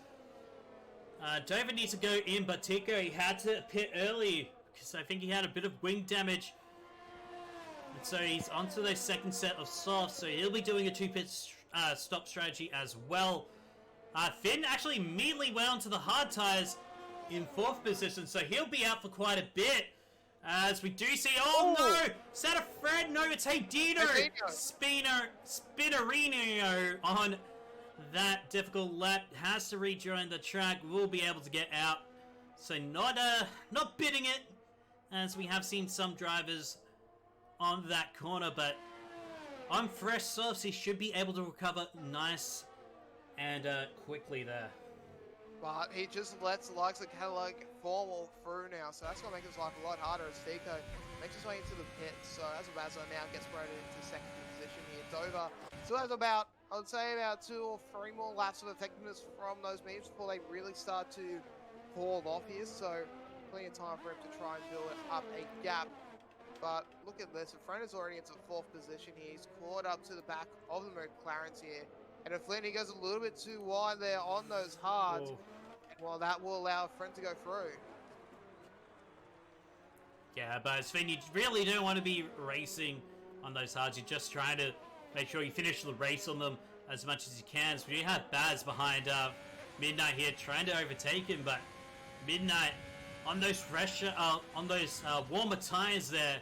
Dover needs to go in, but Tico, he had to pit early because I think he had a bit of wing damage. And so he's onto the second set of softs, so he'll be doing a 2-pit stop strategy as well. Finn actually immediately went onto the hard tires in 4th position, so he'll be out for quite a bit. As we do see, oh no! Is that a Fred? No, it's Dino Spinnerino on that difficult lap. Has to rejoin the track. Will be able to get out. So not bidding it, as we have seen some drivers on that corner, but on fresh softs, he should be able to recover nice and quickly there. But he just lets the likes of Catalog Formal through now, so that's going to make his life a lot harder as Tico makes his way into the pit. So as Baza now gets promoted into second position here, Dover still has about, I would say, about 2 or 3 more laps of effectiveness from those memes before they really start to fall off here. So plenty of time for him to try and build up a gap. But look at this, Friend is already into 4th position here. He's caught up to the back of the McLarens here. And if Flynn, he goes a little bit too wide there on those hards, and well, that will allow a Friend to go through. Yeah, but Sven, you really don't want to be racing on those hards. You're just trying to make sure you finish the race on them as much as you can. So you have Baz behind Midnight here trying to overtake him, but Midnight on those warmer tires there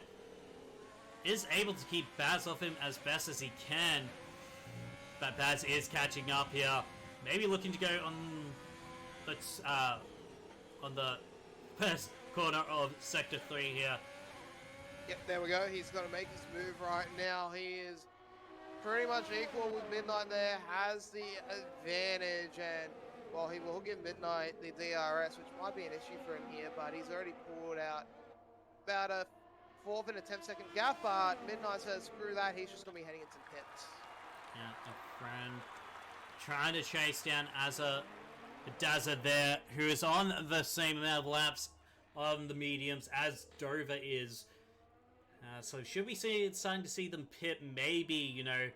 is able to keep Baz off him as best as he can. But Baz is catching up here. Maybe looking to go on the first corner of Sector 3 here. Yep, there we go. He's going to make his move right now. He is pretty much equal with Midnight there. Has the advantage, and well, he will give Midnight the DRS, which might be an issue for him here, but he's already pulled out about a 4th and a 10-second gap, but Midnight says screw that. He's just going to be heading into pits. Yeah, a Friend trying to chase down Daza there, who is on the same amount of laps on the mediums as Dover is. So should we starting to see them pit maybe, you know,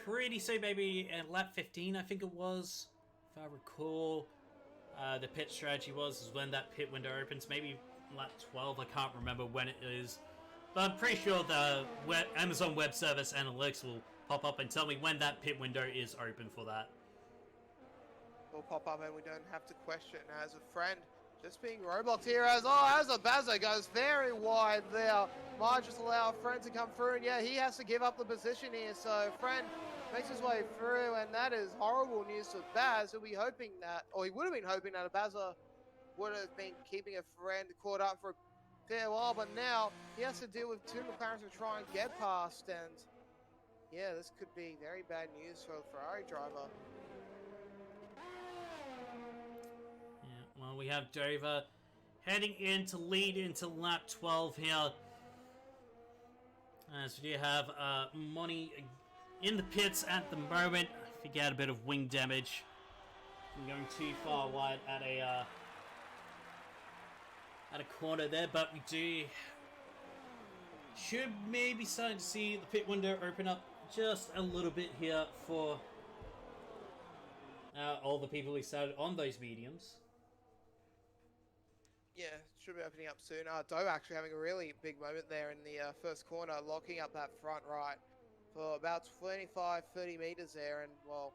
pretty soon, maybe at lap 15 I think it was, if I recall. The pit strategy is when that pit window opens, maybe lap 12, I can't remember when it is. But I'm pretty sure the Amazon Web Service analytics will pop up and tell me when that pit window is open for that. Will pop up and we don't have to question as a friend just being Roblox here as a Bazza goes very wide there. Might just allow a friend to come through, and yeah, he has to give up the position here, so friend makes his way through, and that is horrible news for Baz, who he hoping that, or he would have been hoping that a Bazza would have been keeping a friend caught up for a fair while, but now he has to deal with two McLarens to try and get past, and yeah, this could be very bad news for the Ferrari driver. Yeah, well, we have Dover heading in to lead into lap 12 here. As we do have Monty in the pits at the moment. I think he had a bit of wing damage from going too far wide at a corner there, but we should maybe starting to see the pit window open up just a little bit here for all the people who started on those mediums. Yeah, should be opening up soon. Doe actually having a really big moment there in the first corner, locking up that front right for about 25-30 meters there, and well,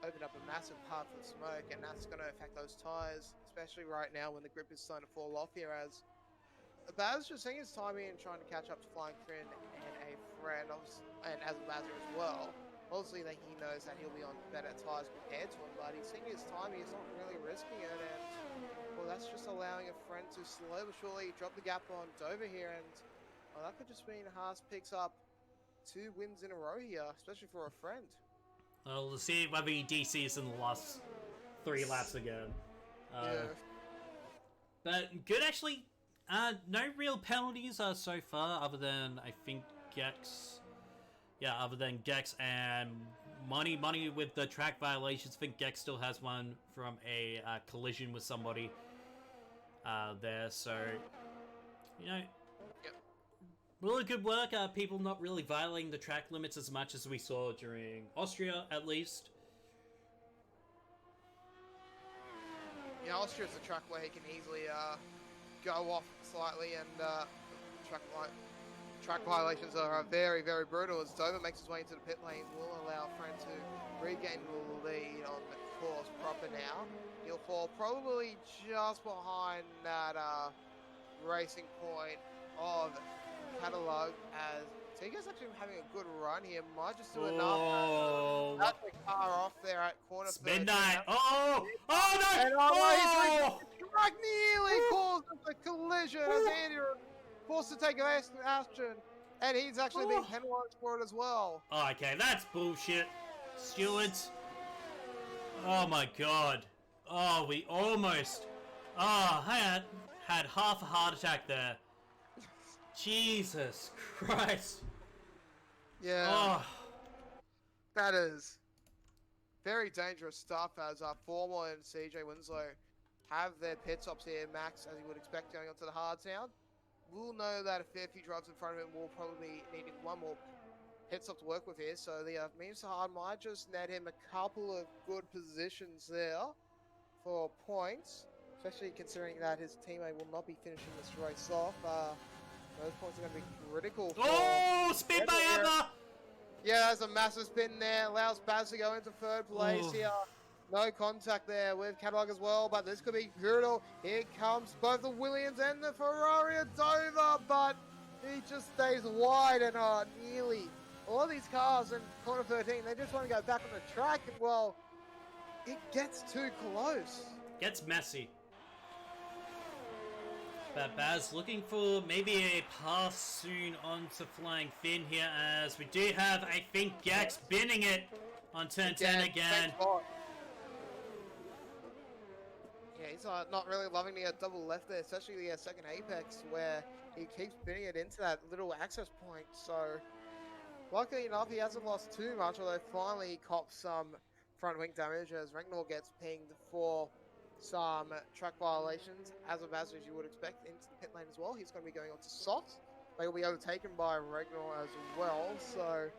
opened up a massive path of smoke, and that's going to affect those tires, especially right now when the grip is starting to fall off here, as Baz just taking his time in and trying to catch up to Flying Finn and a friend, and as a Bazzer as well. Obviously, that he knows that he'll be on better tires compared to him, but he's taking his time, he's not really risking it, and well, that's just allowing a friend to slow but surely drop the gap on Dover here, and well, that could just mean Haas picks up 2 wins in a row here, especially for a friend. Well, we'll see whether he DCs in the last 3 laps again. Yeah. But good, actually. No real penalties so far, other than, I think, Gex. Yeah, other than Gex and Money with the track violations. I think Gex still has one from a collision with somebody there, so, you know, yep. Really good work. People not really violating the track limits as much as we saw during Austria, at least. Yeah, Austria's a track where he can easily go off slightly, and track violations are very, very brutal. As Dover makes his way into the pit lane, will allow Friend to regain the lead on the course proper now. He'll fall probably just behind that racing point of Catalog, as Tiga's actually having a good run here. Might just do enough. That's the car off there at corner. It's midnight. Oh no! And he's track nearly caused a collision as Andy forced to take action, and he's actually being penalised for it as well. Oh, okay, that's bullshit. Stewards. Oh my god. Oh, we almost. Oh, I had half a heart attack there. Jesus Christ. Yeah. Oh. That is very dangerous stuff, as Formal and CJ Winslow have their pit stops here, Max, as you would expect, going onto the hard sound. We'll know that a fair few drives in front of him will probably be needing one more pit stop to work with here, so the mediums to hard might just net him a couple of good positions there for points, especially considering that his teammate will not be finishing this race off. Those points are going to be critical. Oh, spin by Emma! Yeah, there's a massive spin there. Allows Baz to go into third place here. No contact there with Catalog as well, but this could be brutal. Here comes both the Williams and the Ferrari at Dover, but he just stays wide, and nearly all of these cars in corner 13, they just want to go back on the track, and well, it gets too close. Gets messy. But Baz looking for maybe a pass soon onto Flying Finn here, as we do have, I think, Gex binning it on turn 10 again. Yeah, he's not really loving the double left there, especially the second apex, where he keeps binning it into that little access point. So, Luckily enough, he hasn't lost too much, although finally he cops some front wing damage as Ragnar gets pinged for some track violations, as you would expect, into the pit lane as well. He's going to be going on to softs. They will be overtaken by Ragnar as well, so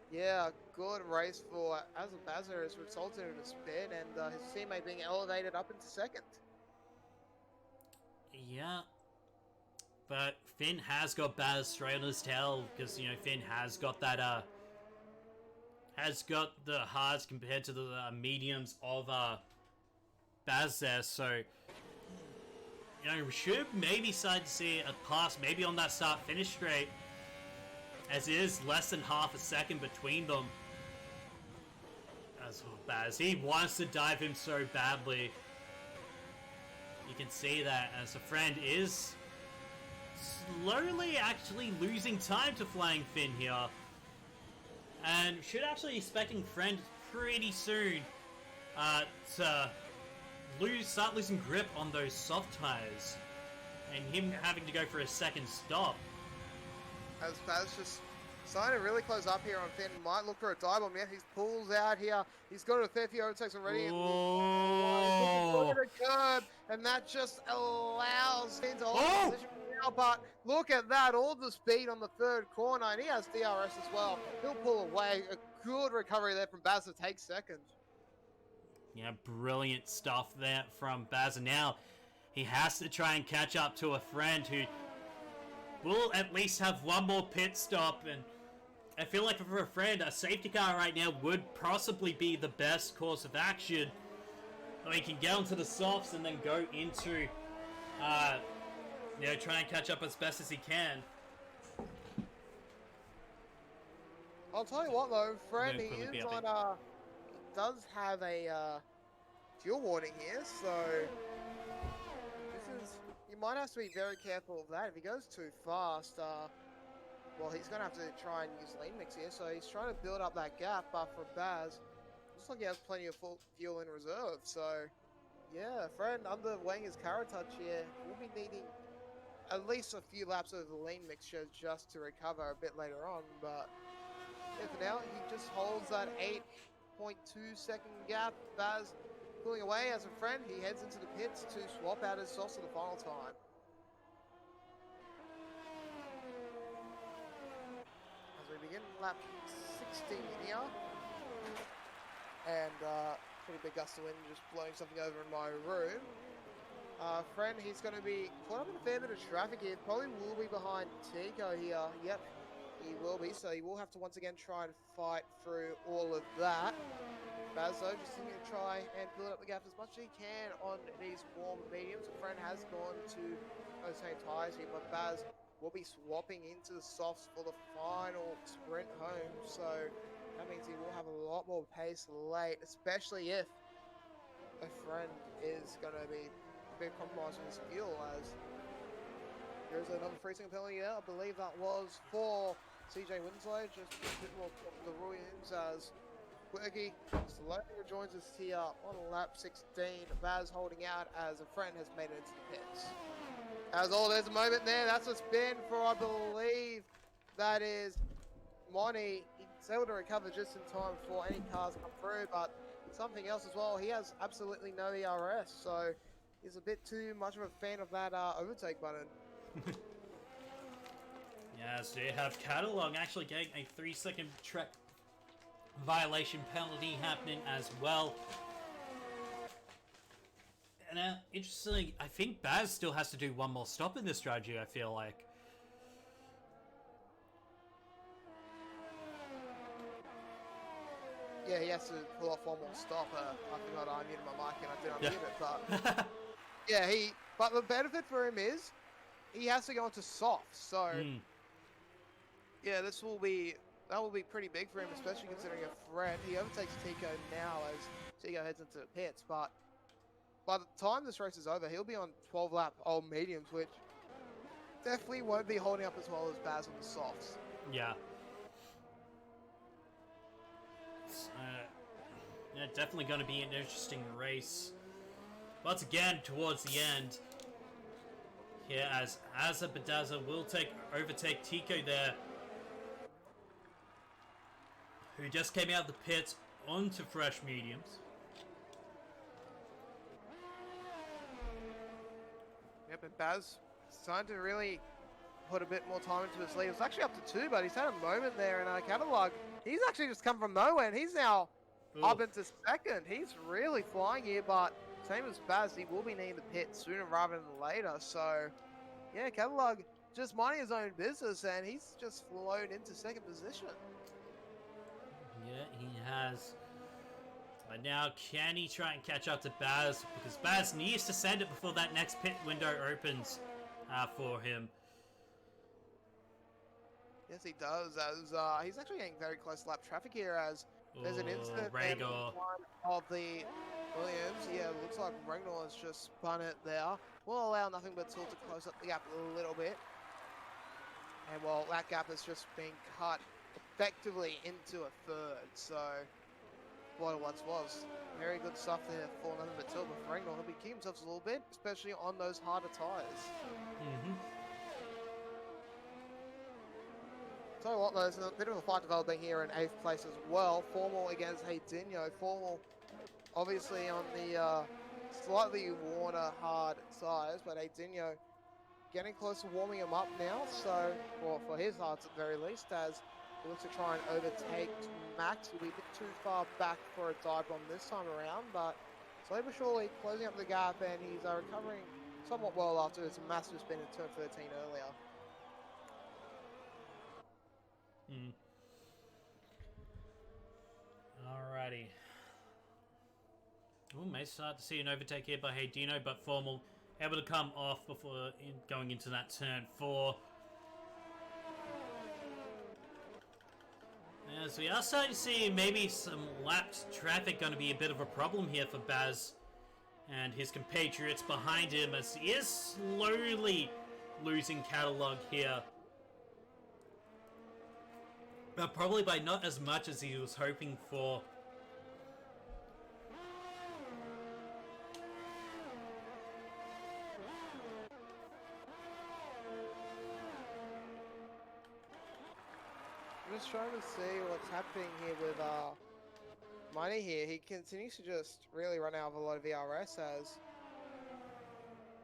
yeah, good race for Azerbaijan has resulted in a spin and his teammate being elevated up into second. Yeah. But Finn has got Baz straight on his tail because, you know, Finn has got that, has got the hards compared to the mediums of, Baz there, so, you know, we should maybe start to see a pass maybe on that start-finish straight, as it is less than half a second between them. As well, Baz, he wants to dive him so badly. You can see that as a friend is slowly actually losing time to Flying Finn here. And should actually be expecting friend pretty soon to start losing grip on those soft tires. And him having to go for a second stop. As Baz just starting to really close up here on Finn. Might look for a dive bomb. Yeah, he pulls out here. He's got a fair few overtakes already. Oh. Look at the curb, and that just allows Finn to hold the position now. But look at that, all the speed on the third corner, and he has DRS as well. He'll pull away. A good recovery there from Baz to take second. Yeah, brilliant stuff there from Baz. And now he has to try and catch up to a friend who will at least have one more pit stop. And I feel like for a friend, a safety car right now would possibly be the best course of action. I mean, he can get onto the softs and then go into, you know, try and catch up as best as he can. I'll tell you what though, friend, Yeah, he could be is up on he does have a fuel warning here, so this is, you might have to be very careful of that. If he goes too fast, well, he's gonna have to try and use lane mix here, so he's trying to build up that gap, but for Baz, looks like he has plenty of full fuel in reserve, so yeah, friend underweighing his carrot touch here, we'll be needing at least a few laps of the lane mixture just to recover a bit later on, but yeah, for now, he just holds that 8.2 second gap. Baz pulling away as a friend. He heads into the pits to swap out his sauce for the final time. As we begin lap 16 here. And pretty big gust of wind just blowing something over in my room. Friend, he's going to be caught up in a fair bit of traffic here. Probably will be behind Tico here. Yep. He will be, so he will have to once again try and fight through all of that. Baz, though, just going to try and build up the gap as much as he can on these warm mediums. A friend has gone to those same tyres here, but Baz will be swapping into the softs for the final sprint home. So that means he will have a lot more pace late, especially if a friend is going to be a bit compromised with his fuel, as there's another free single penalty there. I believe that was for CJ Winslow, just a bit more of the ruins as Quirky slowly rejoins us here on lap 16. Baz holding out as a friend has made it into the pits. As all, there's a moment there. That's a spin for, I believe, that is Monty. He's able to recover just in time before any cars come through, but something else as well. He has absolutely no ERS, so he's a bit too much of a fan of that overtake button. Yeah, so you have Catalog actually getting a 3-second track violation penalty happening as well. And interestingly, I think Baz still has to do one more stop in this strategy, I feel like. Yeah, he has to pull off one more stop. I forgot I unmuted my mic and I did unmute it, but yeah, but the benefit for him is he has to go into soft, so yeah, that will be pretty big for him, especially considering a friend. He overtakes Tico now as Tico heads into the pits, but by the time this race is over, he'll be on 12 lap old mediums, which definitely won't be holding up as well as Baz on the softs. Yeah. It's, yeah, definitely going to be an interesting race. Once again, towards the end, here as Azza Badaza will overtake Tico there. who just came out of the pits onto fresh mediums. Yep, and Baz starting to really put a bit more time into his lead. It was actually up to 2, but he's had a moment there in our catalog. He's actually just come from nowhere, and he's now up into second. He's really flying here, but same as Baz, he will be needing the pit sooner rather than later. So, yeah, catalog just minding his own business, and he's just flown into second position. Yeah, he has. But now, can he try and catch up to Baz? Because Baz needs to send it before that next pit window opens for him. Yes, he does, as he's actually getting very close to lap traffic here, as there's an incident Rhaegar of the Williams. Yeah, looks like Ragnar has just spun it there. Will allow nothing but Tilt to close up the gap a little bit. And well, that gap has just been cut effectively into a third, so what it once was. Very good stuff there for nothing but Tilt with Ragnar. He'll be kicking himself a little bit, especially on those harder tyres. So what, there's a bit of a fight developing here in 8th place as well. Formal against Heydinho. Formal obviously on the slightly worn hard sides, but Heydinho getting close to warming him up now. So, well, for his hearts at the very least, as he looks to try and overtake Max. He'll be a bit too far back for a dive bomb this time around, but slowly but surely closing up the gap, and he's recovering somewhat well after his massive spin in turn 13 earlier. Alrighty. We may start to see an overtake here by Heydinho, but Formal able to come off before going into that turn 4. As we are starting to see maybe some lapped traffic going to be a bit of a problem here for Baz and his compatriots behind him, as he is slowly losing catalog here. But probably by not as much as he was hoping for. I'm just trying to see what's happening here with Money here. He continues to just really run out of a lot of VRS, as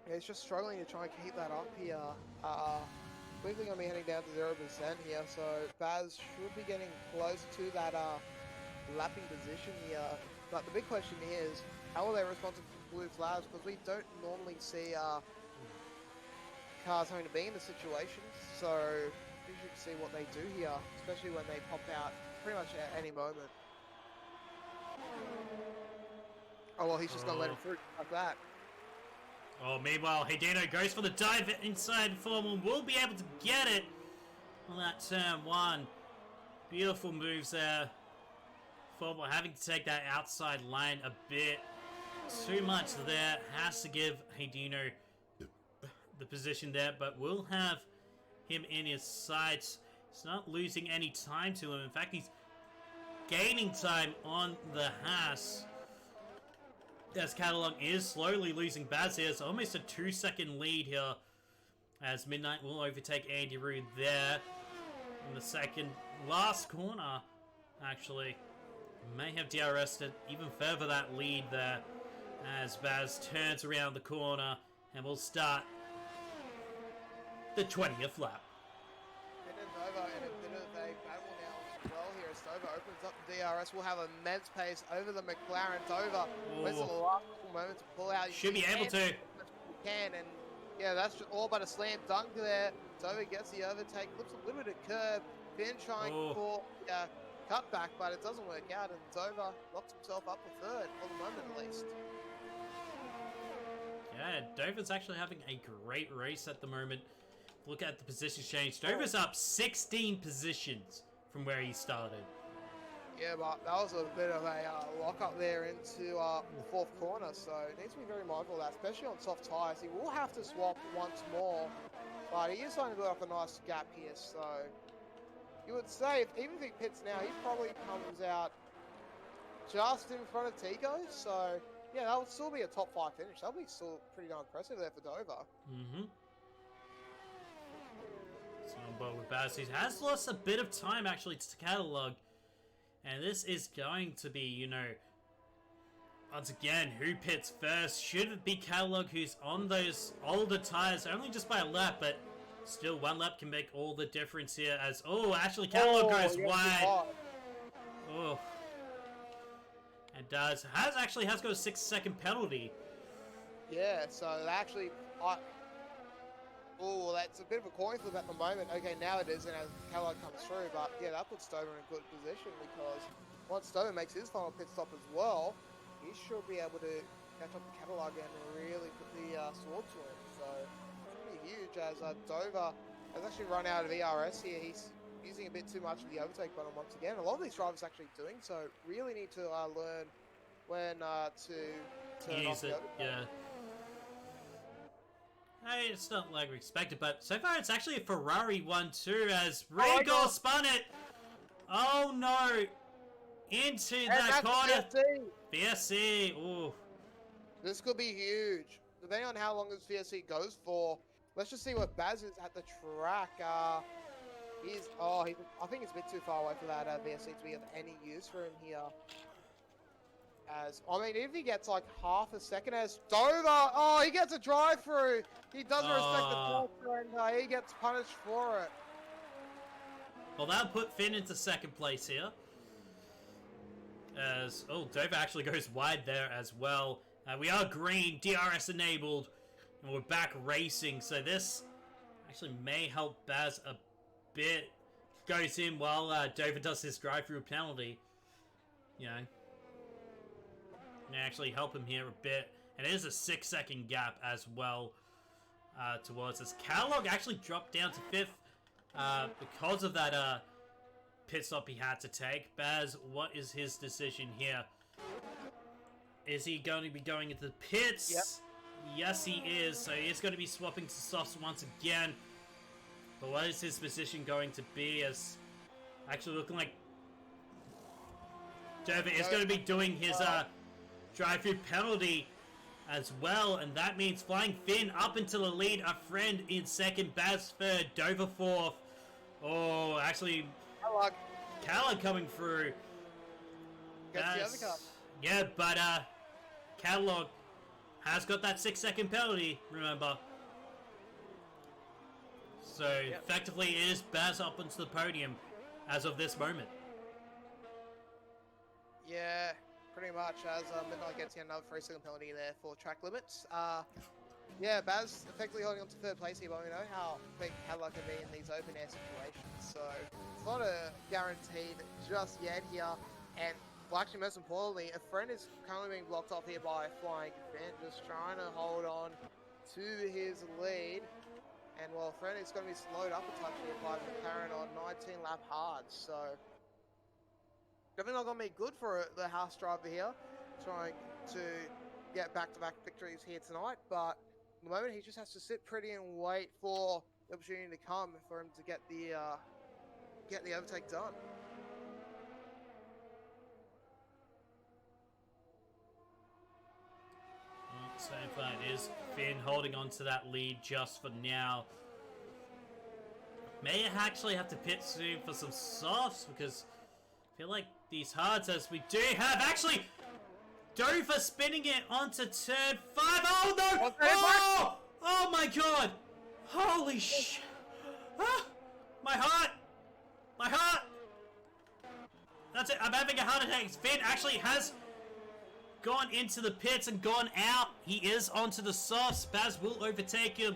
he's just struggling to try and keep that up here. Quickly going to be heading down to 0% here, so Baz should be getting close to that lapping position here. But the big question is, how will they respond to blue flags? Because we don't normally see cars having to be in the situation, so we should see what they do here, especially when they pop out pretty much at any moment. Oh well, he's just going to let him through like that. Oh, meanwhile, Heydinho goes for the dive inside. Formal will be able to get it on that turn 1. Beautiful moves there. Formal having to take that outside line a bit too much there. Has to give Heydinho the position there, but will have him in his sights. He's not losing any time to him. In fact, he's gaining time on the Haas. As Catalog is slowly losing Baz here. It's almost a 2-second lead here, as Midnight will overtake Andy Rude there in the second last corner. Actually, may have DRS'd even further that lead there, as Baz turns around the corner and will start the 20th lap. And then Nova in a bit of a battle now as well here, as Nova opens up the DRS. We'll have immense pace over the McLaren. Nova where's the last moment to pull out. Should be able to. Can, and yeah, that's just all but a slam dunk there. Nova gets the overtake, flips a little bit of curb. Finn trying for cutback, but it doesn't work out, and Nova locks himself up for third, for the moment at least. Yeah, Dover's actually having a great race at the moment. Look at the position change. Dover's up 16 positions from where he started. Yeah, but that was a bit of a lock up there into the 4th corner, so he needs to be very mindful of that, especially on soft tyres. He will have to swap once more, but he is starting to build up a nice gap here, so you would say, even if he pits now, he probably comes out just in front of Tico, so yeah, that would still be a top 5 finish. That would be still pretty darn impressive there for Dover. So on board with Baz, he has lost a bit of time actually to Catalog, And this is going to be, you know, once again, who pits first? Should it be Catalog, who's on those older tires, only just by a lap, but still one lap can make all the difference here as, oh, actually Catalog goes wide. Oh. And has got a 6-second penalty. Yeah, so actually, that's a bit of a coin flip at the moment. Okay, now it is, and as Kellogg comes through, but yeah, that puts Stover in a good position because once Stover makes his final pit stop as well, he should be able to catch up to Catalog and really put the sword to him. So it's pretty huge as Dover has actually run out of ERS here. He's using a bit too much of the overtake button once again. A lot of these drivers actually doing so. Really need to learn when to turn off the overtake. Yeah. Hey, it's not like we expected, but so far it's actually a Ferrari 1-2 as Rhaegar spun it. Oh no! Into that corner. VSC. Ooh. This could be huge. Depending on how long this VSC goes for. Let's just see what Baz is at the track. I think it's a bit too far away for that VSC to be of any use for him here. If he gets like half a second as Dover, he gets a drive through. He doesn't respect the culture and he gets punished for it. Well, that'll put Finn into second place here. As, Dover actually goes wide there as well. We are green, DRS enabled, and we're back racing. So this actually may help Baz a bit. Goes in while Dover does his drive-through penalty. You know. May actually help him here a bit. And it is a 6-second gap as well towards this. Catalog actually dropped down to 5th because of that pit stop he had to take. Baz, what is his decision here? Is he going to be going into the pits? Yep. Yes, he is. So he is going to be swapping to softs once again. But what is his position going to be? As actually looking like Dover is going to be doing his drive-through penalty as well, and that means Flying Finn up into the lead, a friend in second, Baz third, Dover fourth. Oh, actually, Catalog coming through. Gets the other car. Yeah, but Catalog has got that 6-second penalty, remember. So, effectively, it is Baz up onto the podium as of this moment. Yeah, pretty much, as Midnight gets another 3-second penalty there for track limits. Yeah, Baz effectively holding on to 3rd place here, but we know how big Cadillac can be in these open air situations, so it's not a guaranteed just yet here. And, well, actually, most importantly, a friend is currently being blocked off here by Flying Finn, just trying to hold on to his lead. And, well, friend is going to be slowed up a touch here by McLaren on 19-lap hard, so definitely not going to be good for the house driver here, trying to get back-to-back victories here tonight, but at the moment he just has to sit pretty and wait for the opportunity to come for him to get the overtake done. So far it is Finn holding on to that lead just for now. May actually have to pit soon for some softs because I feel like these hards, as we do have, actually, Dover spinning it onto turn 5. Oh no! Oh! Oh my god! Holy sh! Ah! My heart! My heart! That's it, I'm having a heart attack. Finn actually has gone into the pits and gone out. He is onto the softs. Baz will overtake him.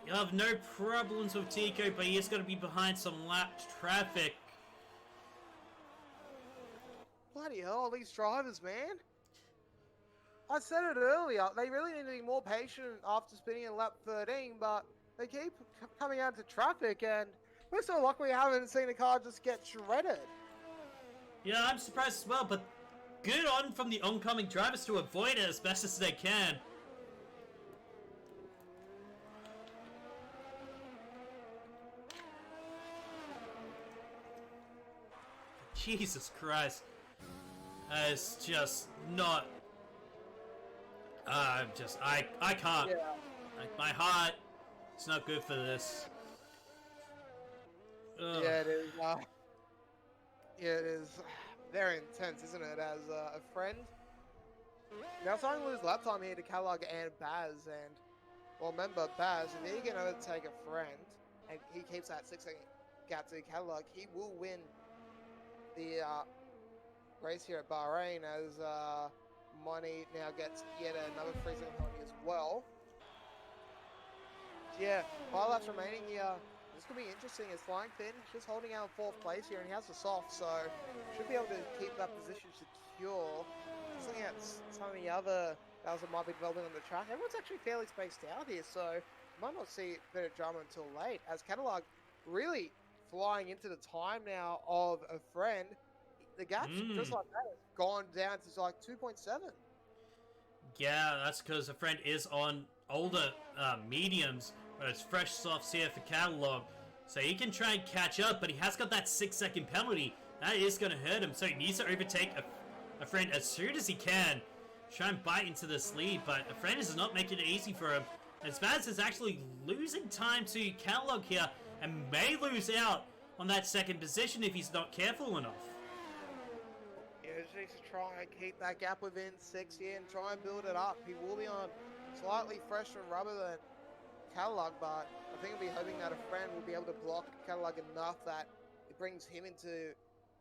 You'll have no problems with Tico, but he is going to be behind some lap traffic. Bloody hell, all these drivers, man. I said it earlier, they really need to be more patient after spinning in lap 13, but they keep coming out to traffic, and we're so lucky we haven't seen a car just get shredded. Yeah, I'm surprised as well, but good on from the oncoming drivers to avoid it as best as they can. Jesus Christ. It's just not... I can't. Yeah. Like, my heart, it's not good for this. Ugh. Yeah, it is. It is very intense, isn't it? As a friend, now starting to lose lap time here to Kellogg and Baz, and well, remember Baz, if he can overtake a friend and he keeps that 6-second gap to Kellogg, he will win the race here at Bahrain. As Money now gets yet another 3-second penalty as well. Yeah, 5 laps remaining here. This could be interesting as Flying Finn just holding out 4th place here, and he has the soft, so should be able to keep that position secure. Just looking at some of the other battles that might be developing on the track, everyone's actually fairly spaced out here, so might not see a bit of drama until late. As Catalog really flying into the time now of a friend, the gap just like that has gone down to like 2.7. Yeah, that's because a friend is on older mediums, but it's fresh softs here for Catalog. So he can try and catch up, but he has got that 6-second penalty. That is going to hurt him, so he needs to overtake a friend as soon as he can. Try and bite into this lead, but a friend is not making it easy for him. As Vaz is actually losing time to Catalog here, and may lose out on that 2nd position if he's not careful enough. Yeah, just needs to try and keep that gap within 6 here and try and build it up. He will be on slightly fresher rubber than Catalog, but I think he'll be hoping that a friend will be able to block Catalog enough that it brings him into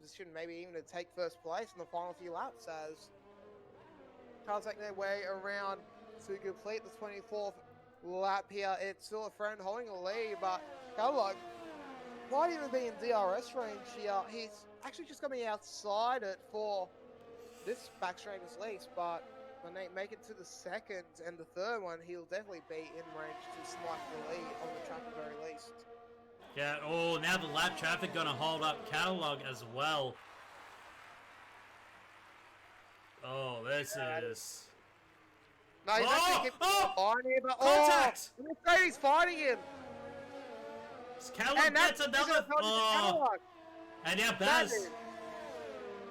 position maybe even to take 1st place in the final few laps, as cars make their way around to complete the 24th lap here. It's still a friend holding a lead, but Catalog might even be in DRS range here. He's actually just going to be outside it for this back straight at least, but when they make it to the 2nd and the 3rd one, he'll definitely be in range to snipe the lead on the track at the very least. Yeah, oh, now the lap traffic going to hold up Catalog as well. Oh, this is... No, he's actually keeping fighting him. Contact! Oh, Mercedes fighting him. Catalog gets another... Oh. And now Baz.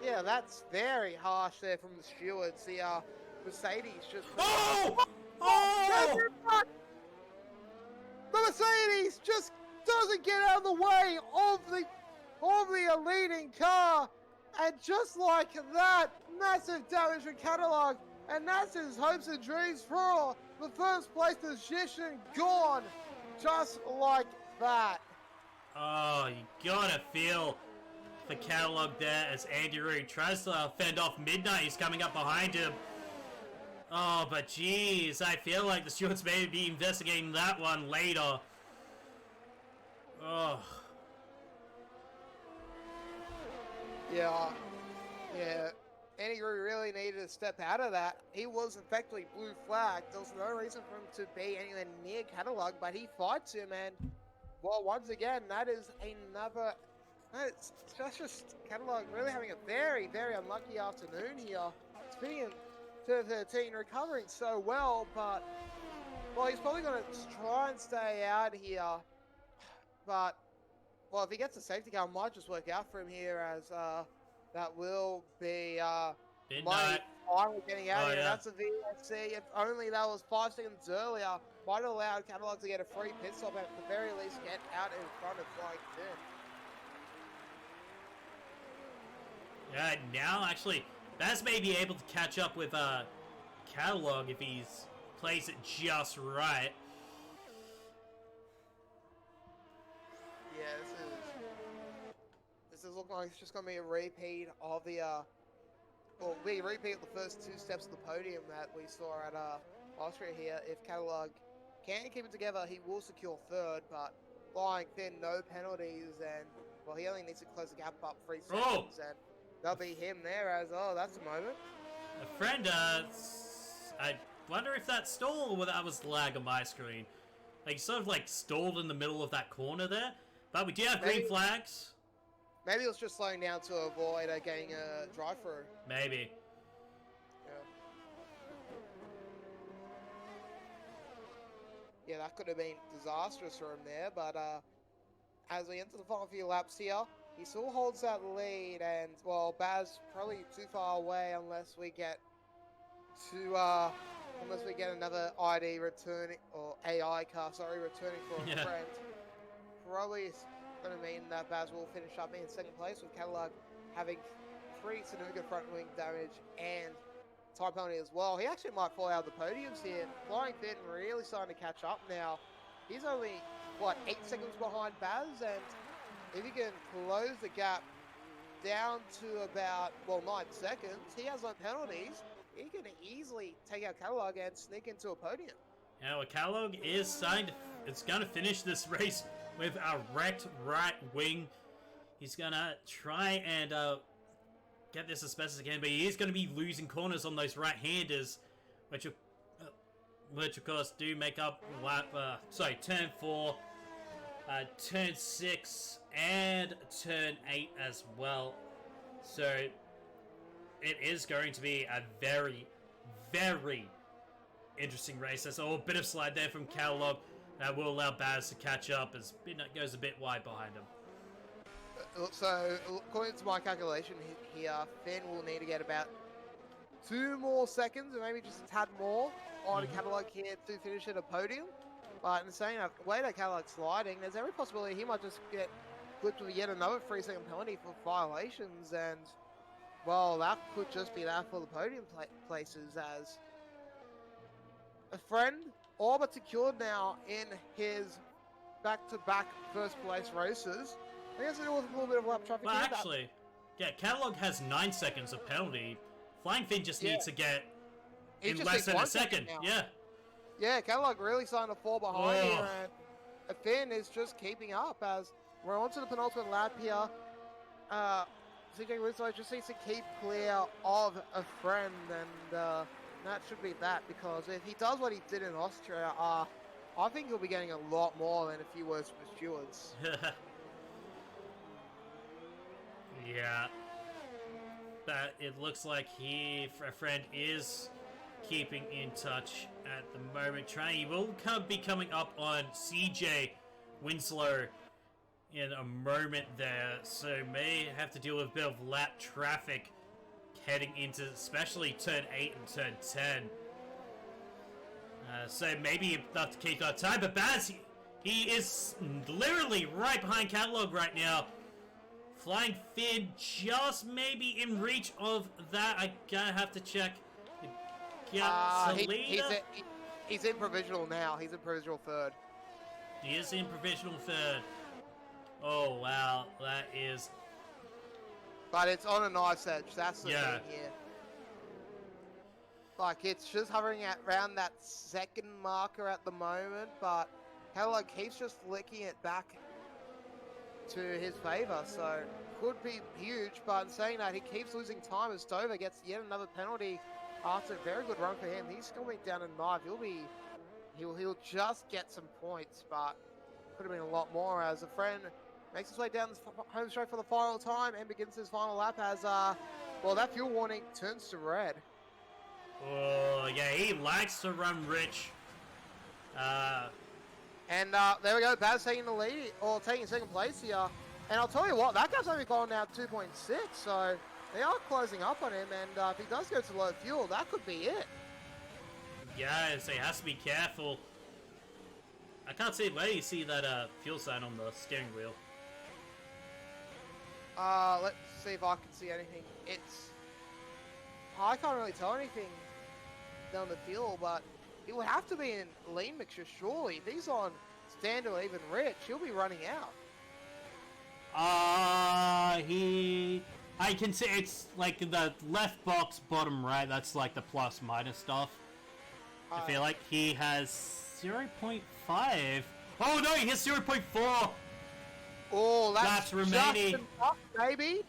Yeah, that's very harsh there from the stewards. The Mercedes just... Oh! Oh! The Mercedes just doesn't get out of the way of the leading car. And just like that, massive damage for Catalog. And that's his hopes and dreams for the 1st place position gone. Just like that. Oh, you gotta feel the Catalog there as Andy Reid tries to fend off Midnight. He's coming up behind him. Oh, but geez, I feel like the stewards may be investigating that one later. Oh. Yeah. Andy Reid really needed to step out of that. He was effectively blue flagged. There was no reason for him to be anywhere near Catalog, but he fights him, and well, once again, that is another... That's just Catalog really having a very, very unlucky afternoon here. Spinning him to 13, recovering so well, but well, he's probably going to try and stay out here. But well, if he gets a safety car, it might just work out for him here, as that will be Money finally getting out of here. That's a VSC. If only that was 5 seconds earlier, might have allowed Catalog to get a free pit stop and at the very least get out in front of Flying Finn. Yeah, now actually, Baz may be able to catch up with Catalog if he plays it just right. Yeah, this is looking like it's just going to be a repeat of the well, we repeat the first 2 steps of the podium that we saw at Austria here. If Catalog can keep it together, he will secure 3rd, but Flying Finn, no penalties, and well, he only needs to close the gap up 3 seconds, and that'll be him there as, oh, that's a moment. A friend, I wonder if that stalled or that was lag on my screen. Like, sort of like stalled in the middle of that corner there, but we do have green flags. Maybe it was just slowing down to avoid getting a drive-through. Maybe. Yeah, that could have been disastrous for him there, but as we enter the final few laps here, he still holds that lead, and well, Baz probably too far away unless we get another ID returning, or AI car, sorry, returning for a friend. Probably going to mean that Baz will finish up in 2nd place with Catalog having 3 significant front wing damage and time penalty as well. He actually might fall out of the podiums here. Flying Finn really starting to catch up now. He's only, what, 8 seconds behind Baz, and if he can close the gap down to about, well, 9 seconds, he has no penalties. He can easily take out Catalog and sneak into a podium. Now, Catalog is starting to, it's going to finish this race with a wrecked right wing. He's going to try and get this as best as he can, but he is going to be losing corners on those right-handers, which of course do make up turn 4, turn 6, and turn 8 as well. So it is going to be a very, very interesting race. There's a bit of slide there from Catalog that will allow Baz to catch up as it goes a bit wide behind him. So, according to my calculation here, Finn will need to get about 2 more seconds, or maybe just a tad more, on Catalog here to finish at a podium. But in saying that, the way that Catalog's sliding, there's every possibility he might just get clipped with yet another 3-second penalty for violations, and, well, that could just be that for the podium places, as a friend all but secured now in his back-to-back first-place races. I guess there was a little bit of lap traffic Well, here. actually, yeah, Catalog has 9 seconds of penalty. Flying Finn just needs to get He in just less needs than 1 a second. now. Yeah. Yeah, Catalog really starting to fall behind Oh. here, and Finn is just keeping up as we're on to the penultimate lap here. CJ Winslow just needs to keep clear of a friend, and that should be that, because if he does what he did in Austria, I think he'll be getting a lot more than a few words from the stewards. Yeah. But it looks like a friend is keeping in touch at the moment. He will be coming up on CJ Winslow in a moment there, so may have to deal with a bit of lap traffic heading into especially turn 8 and turn 10. So maybe not to keep that time, but Baz, he is literally right behind Catalog right now. Flying Finn just maybe in reach of that. I gotta have to check. He's in provisional now. He's in provisional third. He is in provisional third. Oh, wow. That is... But it's on a nice edge. That's the Yeah. thing here. Like, it's just hovering at around that second marker at the moment, but Catalog keeps just flicking it back to his favor, so could be huge. But in saying that, he keeps losing time as Dover gets yet another penalty after a very good run for him. He's going down a knife. He'll just get some points, but could have been a lot more as a friend makes his way down the home straight for the final time and begins his final lap as well, that fuel warning turns to red. Oh, yeah, he likes to run rich. And there we go, Baz taking the lead, or taking second place here. And I'll tell you what, that gap's only gone now 2.6, so they are closing up on him, and if he does go to low fuel, that could be it. Yeah, so he has to be careful. I can't see, where do you see that fuel sign on the steering wheel? Let's see if I can see anything. I can't really tell anything down the fuel, but he will have to be in lean mixture, surely. If he's on standard or even rich, he'll be running out. I can see it's like the left box bottom right, that's like the plus minus stuff. I feel like he has 0.5. Oh no, he has 0.4! Oh, that's remaining. Just enough, maybe,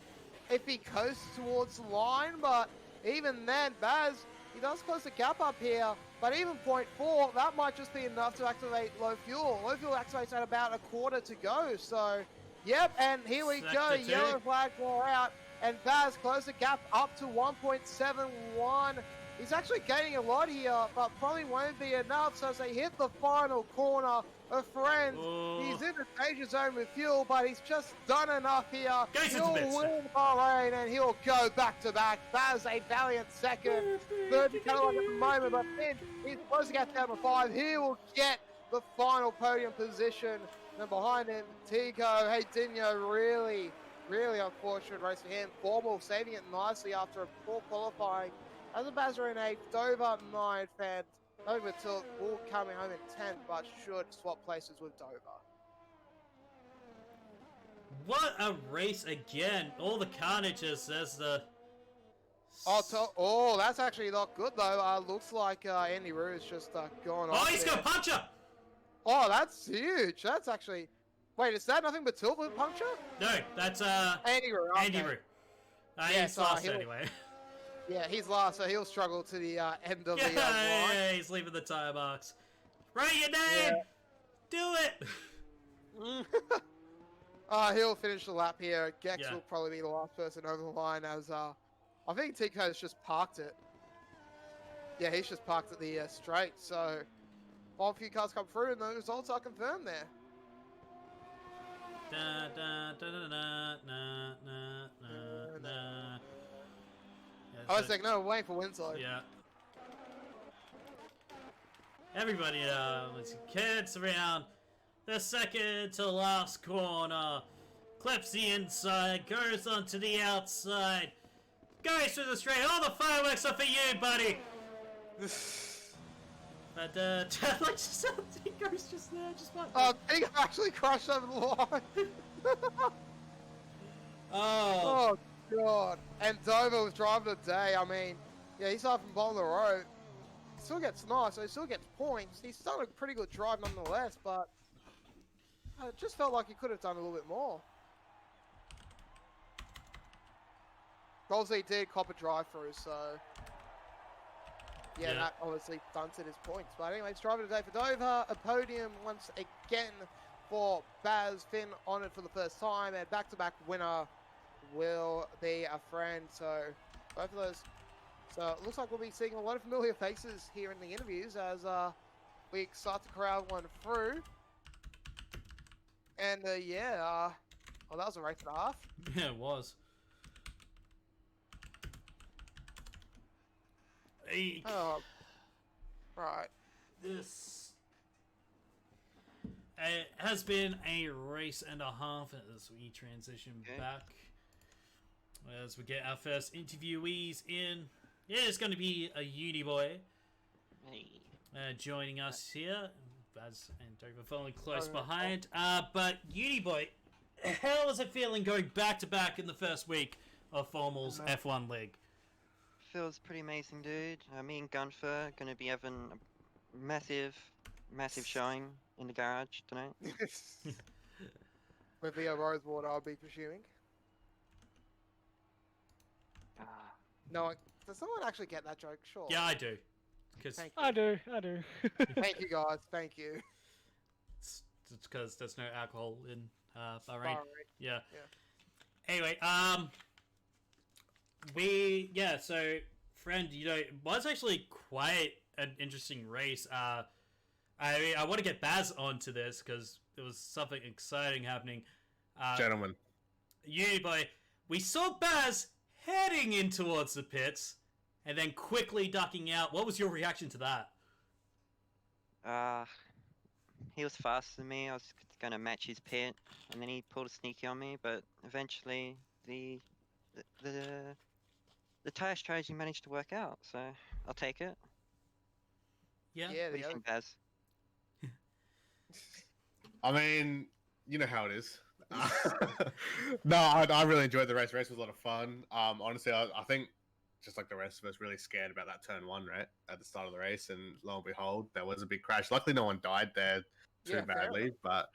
if he coasts towards the line, but even then, Baz, he does close the gap up here, but even 0.4, that might just be enough to activate low fuel. Low fuel activates at about a quarter to go, so, yep, and here we go, yellow flag for out, and Baz closed the gap up to 1.71. He's actually gaining a lot here, but probably won't be enough, so as they hit the final corner, a friend, he's in the danger zone with fuel, but he's just done enough here. He'll win Bahrain, and he'll go back-to-back. Baz, a valiant second. Third to Catalog at the moment, but then he's closing out number 5. He will get the final podium position. And behind him, Tico, hey, Dinho really Really unfortunate race for him. Formal saving it nicely after a poor qualifying. As a Bahrain 8th, Dover 9th, and Dover Tilt will coming home in 10th, but should swap places with Dover. What a race again! All the carnages as the... Oh, that's actually not good though. Looks like Andy Rue's just gone Oh, off he's there. got Puncher! Oh, that's huge. That's actually... Wait, is that nothing but tilt with puncture? No, that's Andy Rue. Andy Okay. Rue. Yeah, He's so last he'll- anyway. Yeah, he's last, so he'll struggle to the end of Yeah, the line. yeah, he's leaving the tire marks. Write your name! Do it! He'll finish the lap here. Gex Yeah. will probably be the last person over the line as I think Tico's just parked it. Yeah, he's just parked at the straight, so a few cars come through and the results are confirmed there. Da, da, da, da, da, na, na, na, na. Yeah, I was so- like, no, we're waiting for Winslow. Yeah. Everybody gets around the second to last corner. Clips the inside, goes onto the outside, goes through the straight. All the fireworks are for you, buddy. But like he goes just there, just like. Big actually crashed over the line. Oh. Oh, God. And Dover was driving today. I mean, yeah, he's off from bottom of the road. He still gets nice, so he still gets points. He's done a pretty good drive nonetheless, but it just felt like he could have done a little bit more. Obviously, he did cop a drive-through, so... Yeah, Yeah. that obviously stunted his points. But anyways, driving today for Dover. A podium once again for Baz. Finn on it for the first time. And back-to-back winner will be a friend. So, both of those. So, it looks like we'll be seeing a lot of familiar faces here in the interviews as we start to crowd one through. And, yeah, well, that was a race and a half. Yeah, it was. Hey, Oh, right. this has been a race and a half as we transition back. As we get our first interviewees in. Yeah, it's going to be a uni boy joining us here. Baz and Dover following close behind. But uni boy, how is it feeling going back to back in the first week of Formal's F1 League? Feels pretty amazing, dude. Me and Gunfer gonna be having a massive showing in the garage tonight. With the Rosewater, I'll be presuming. No, does someone actually get that joke? Sure. Yeah, I do. Because Thank you. I do. Thank you, guys. Thank you. it's because there's no alcohol in Bahrain. Bahrain. Yeah. Yeah. Anyway, so friend, it was actually quite an interesting race. I want to get Baz onto this because there was something exciting happening. Gentlemen. Uni boy, we saw Baz heading in towards the pits and then quickly ducking out. What was your reaction to that? He was faster than me. I was gonna match his pit, and then he pulled a sneaky on me. But eventually, the tire strategy managed to work out. So I'll take it. Yeah. Yeah, What do you think, Baz? I mean, you know how it is. No, I really enjoyed the race. The race was a lot of fun. Honestly, I think just like the rest of us, really scared about that turn one, right, at the start of the race, and lo and behold, there was a big crash. Luckily, no one died there too Yeah, fair badly, enough. but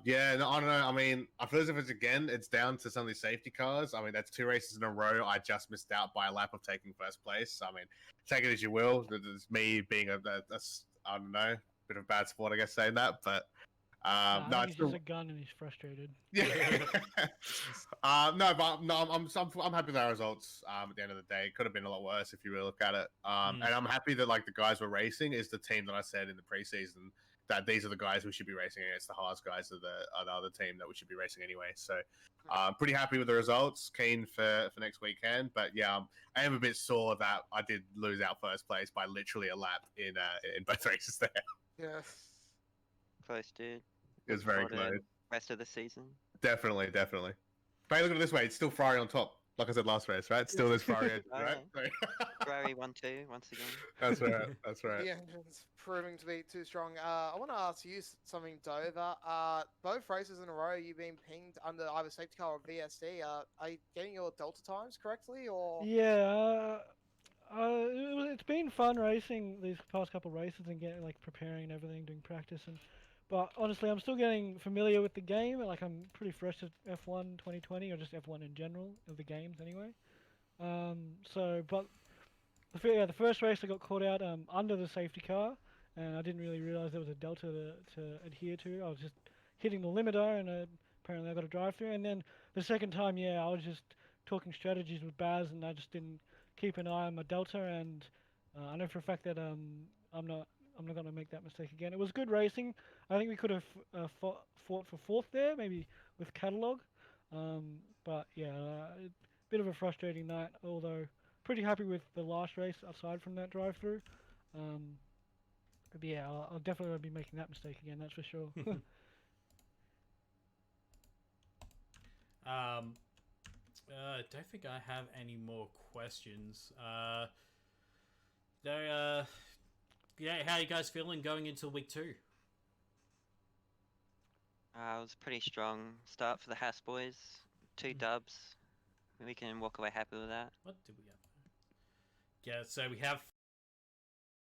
Yeah. no, I don't know. I mean, I feel as if it's down to some of these safety cars. I mean, that's 2 races in a row. I just missed out by a lap of taking first place. I mean, take it as you will. It's me being a I don't know, bit of bad sport, I guess, saying that, but. I No, think it's he's just a gun and he's frustrated. yeah. No, but no, I'm happy with our results. At the end of the day, it could have been a lot worse if you really look at it. And I'm happy that like the guys we're racing is the team that I said in the preseason that these are the guys we should be racing against. The Haas guys are the other team that we should be racing anyway. So, pretty happy with the results. Keen for next weekend. But yeah, I am a bit sore that I did lose out first place by literally a lap in both races there. Yeah. Close, dude. It was very Forward to close. Rest of the season. Definitely. But look at it this way: it's still Ferrari on top. Like I said last race, right? Still there's Ferrari, edge, right? Ferrari 1-2 once again. That's right. That's right. The engine's proving to be too strong. I want to ask you something, Dover. Both races in a row, you've been pinged under either safety car or VSD. Are you getting your delta times correctly, or? Yeah, it's been fun racing these past couple races and getting like preparing and everything, doing practice But honestly, I'm still getting familiar with the game. Like I'm pretty fresh at F1 2020 or just F1 in general of the games anyway. But the first race I got caught out under the safety car, and I didn't really realize there was a delta to adhere to. I was just hitting the limiter, and apparently I got a drive through. And then the second time, I was just talking strategies with Baz, and I just didn't keep an eye on my delta. And I know for a fact that I'm not going to make that mistake again. It was good racing. I think we could have fought for fourth there, maybe with catalog. But yeah, a bit of a frustrating night. Although pretty happy with the last race aside from that drive-through. But yeah, I'll definitely be making that mistake again. That's for sure. I don't think I have any more questions. Yeah, how are you guys feeling going into week 2? It was a pretty strong start for the Haas boys. 2 dubs. We can walk away happy with that. What did we have? Yeah, so we have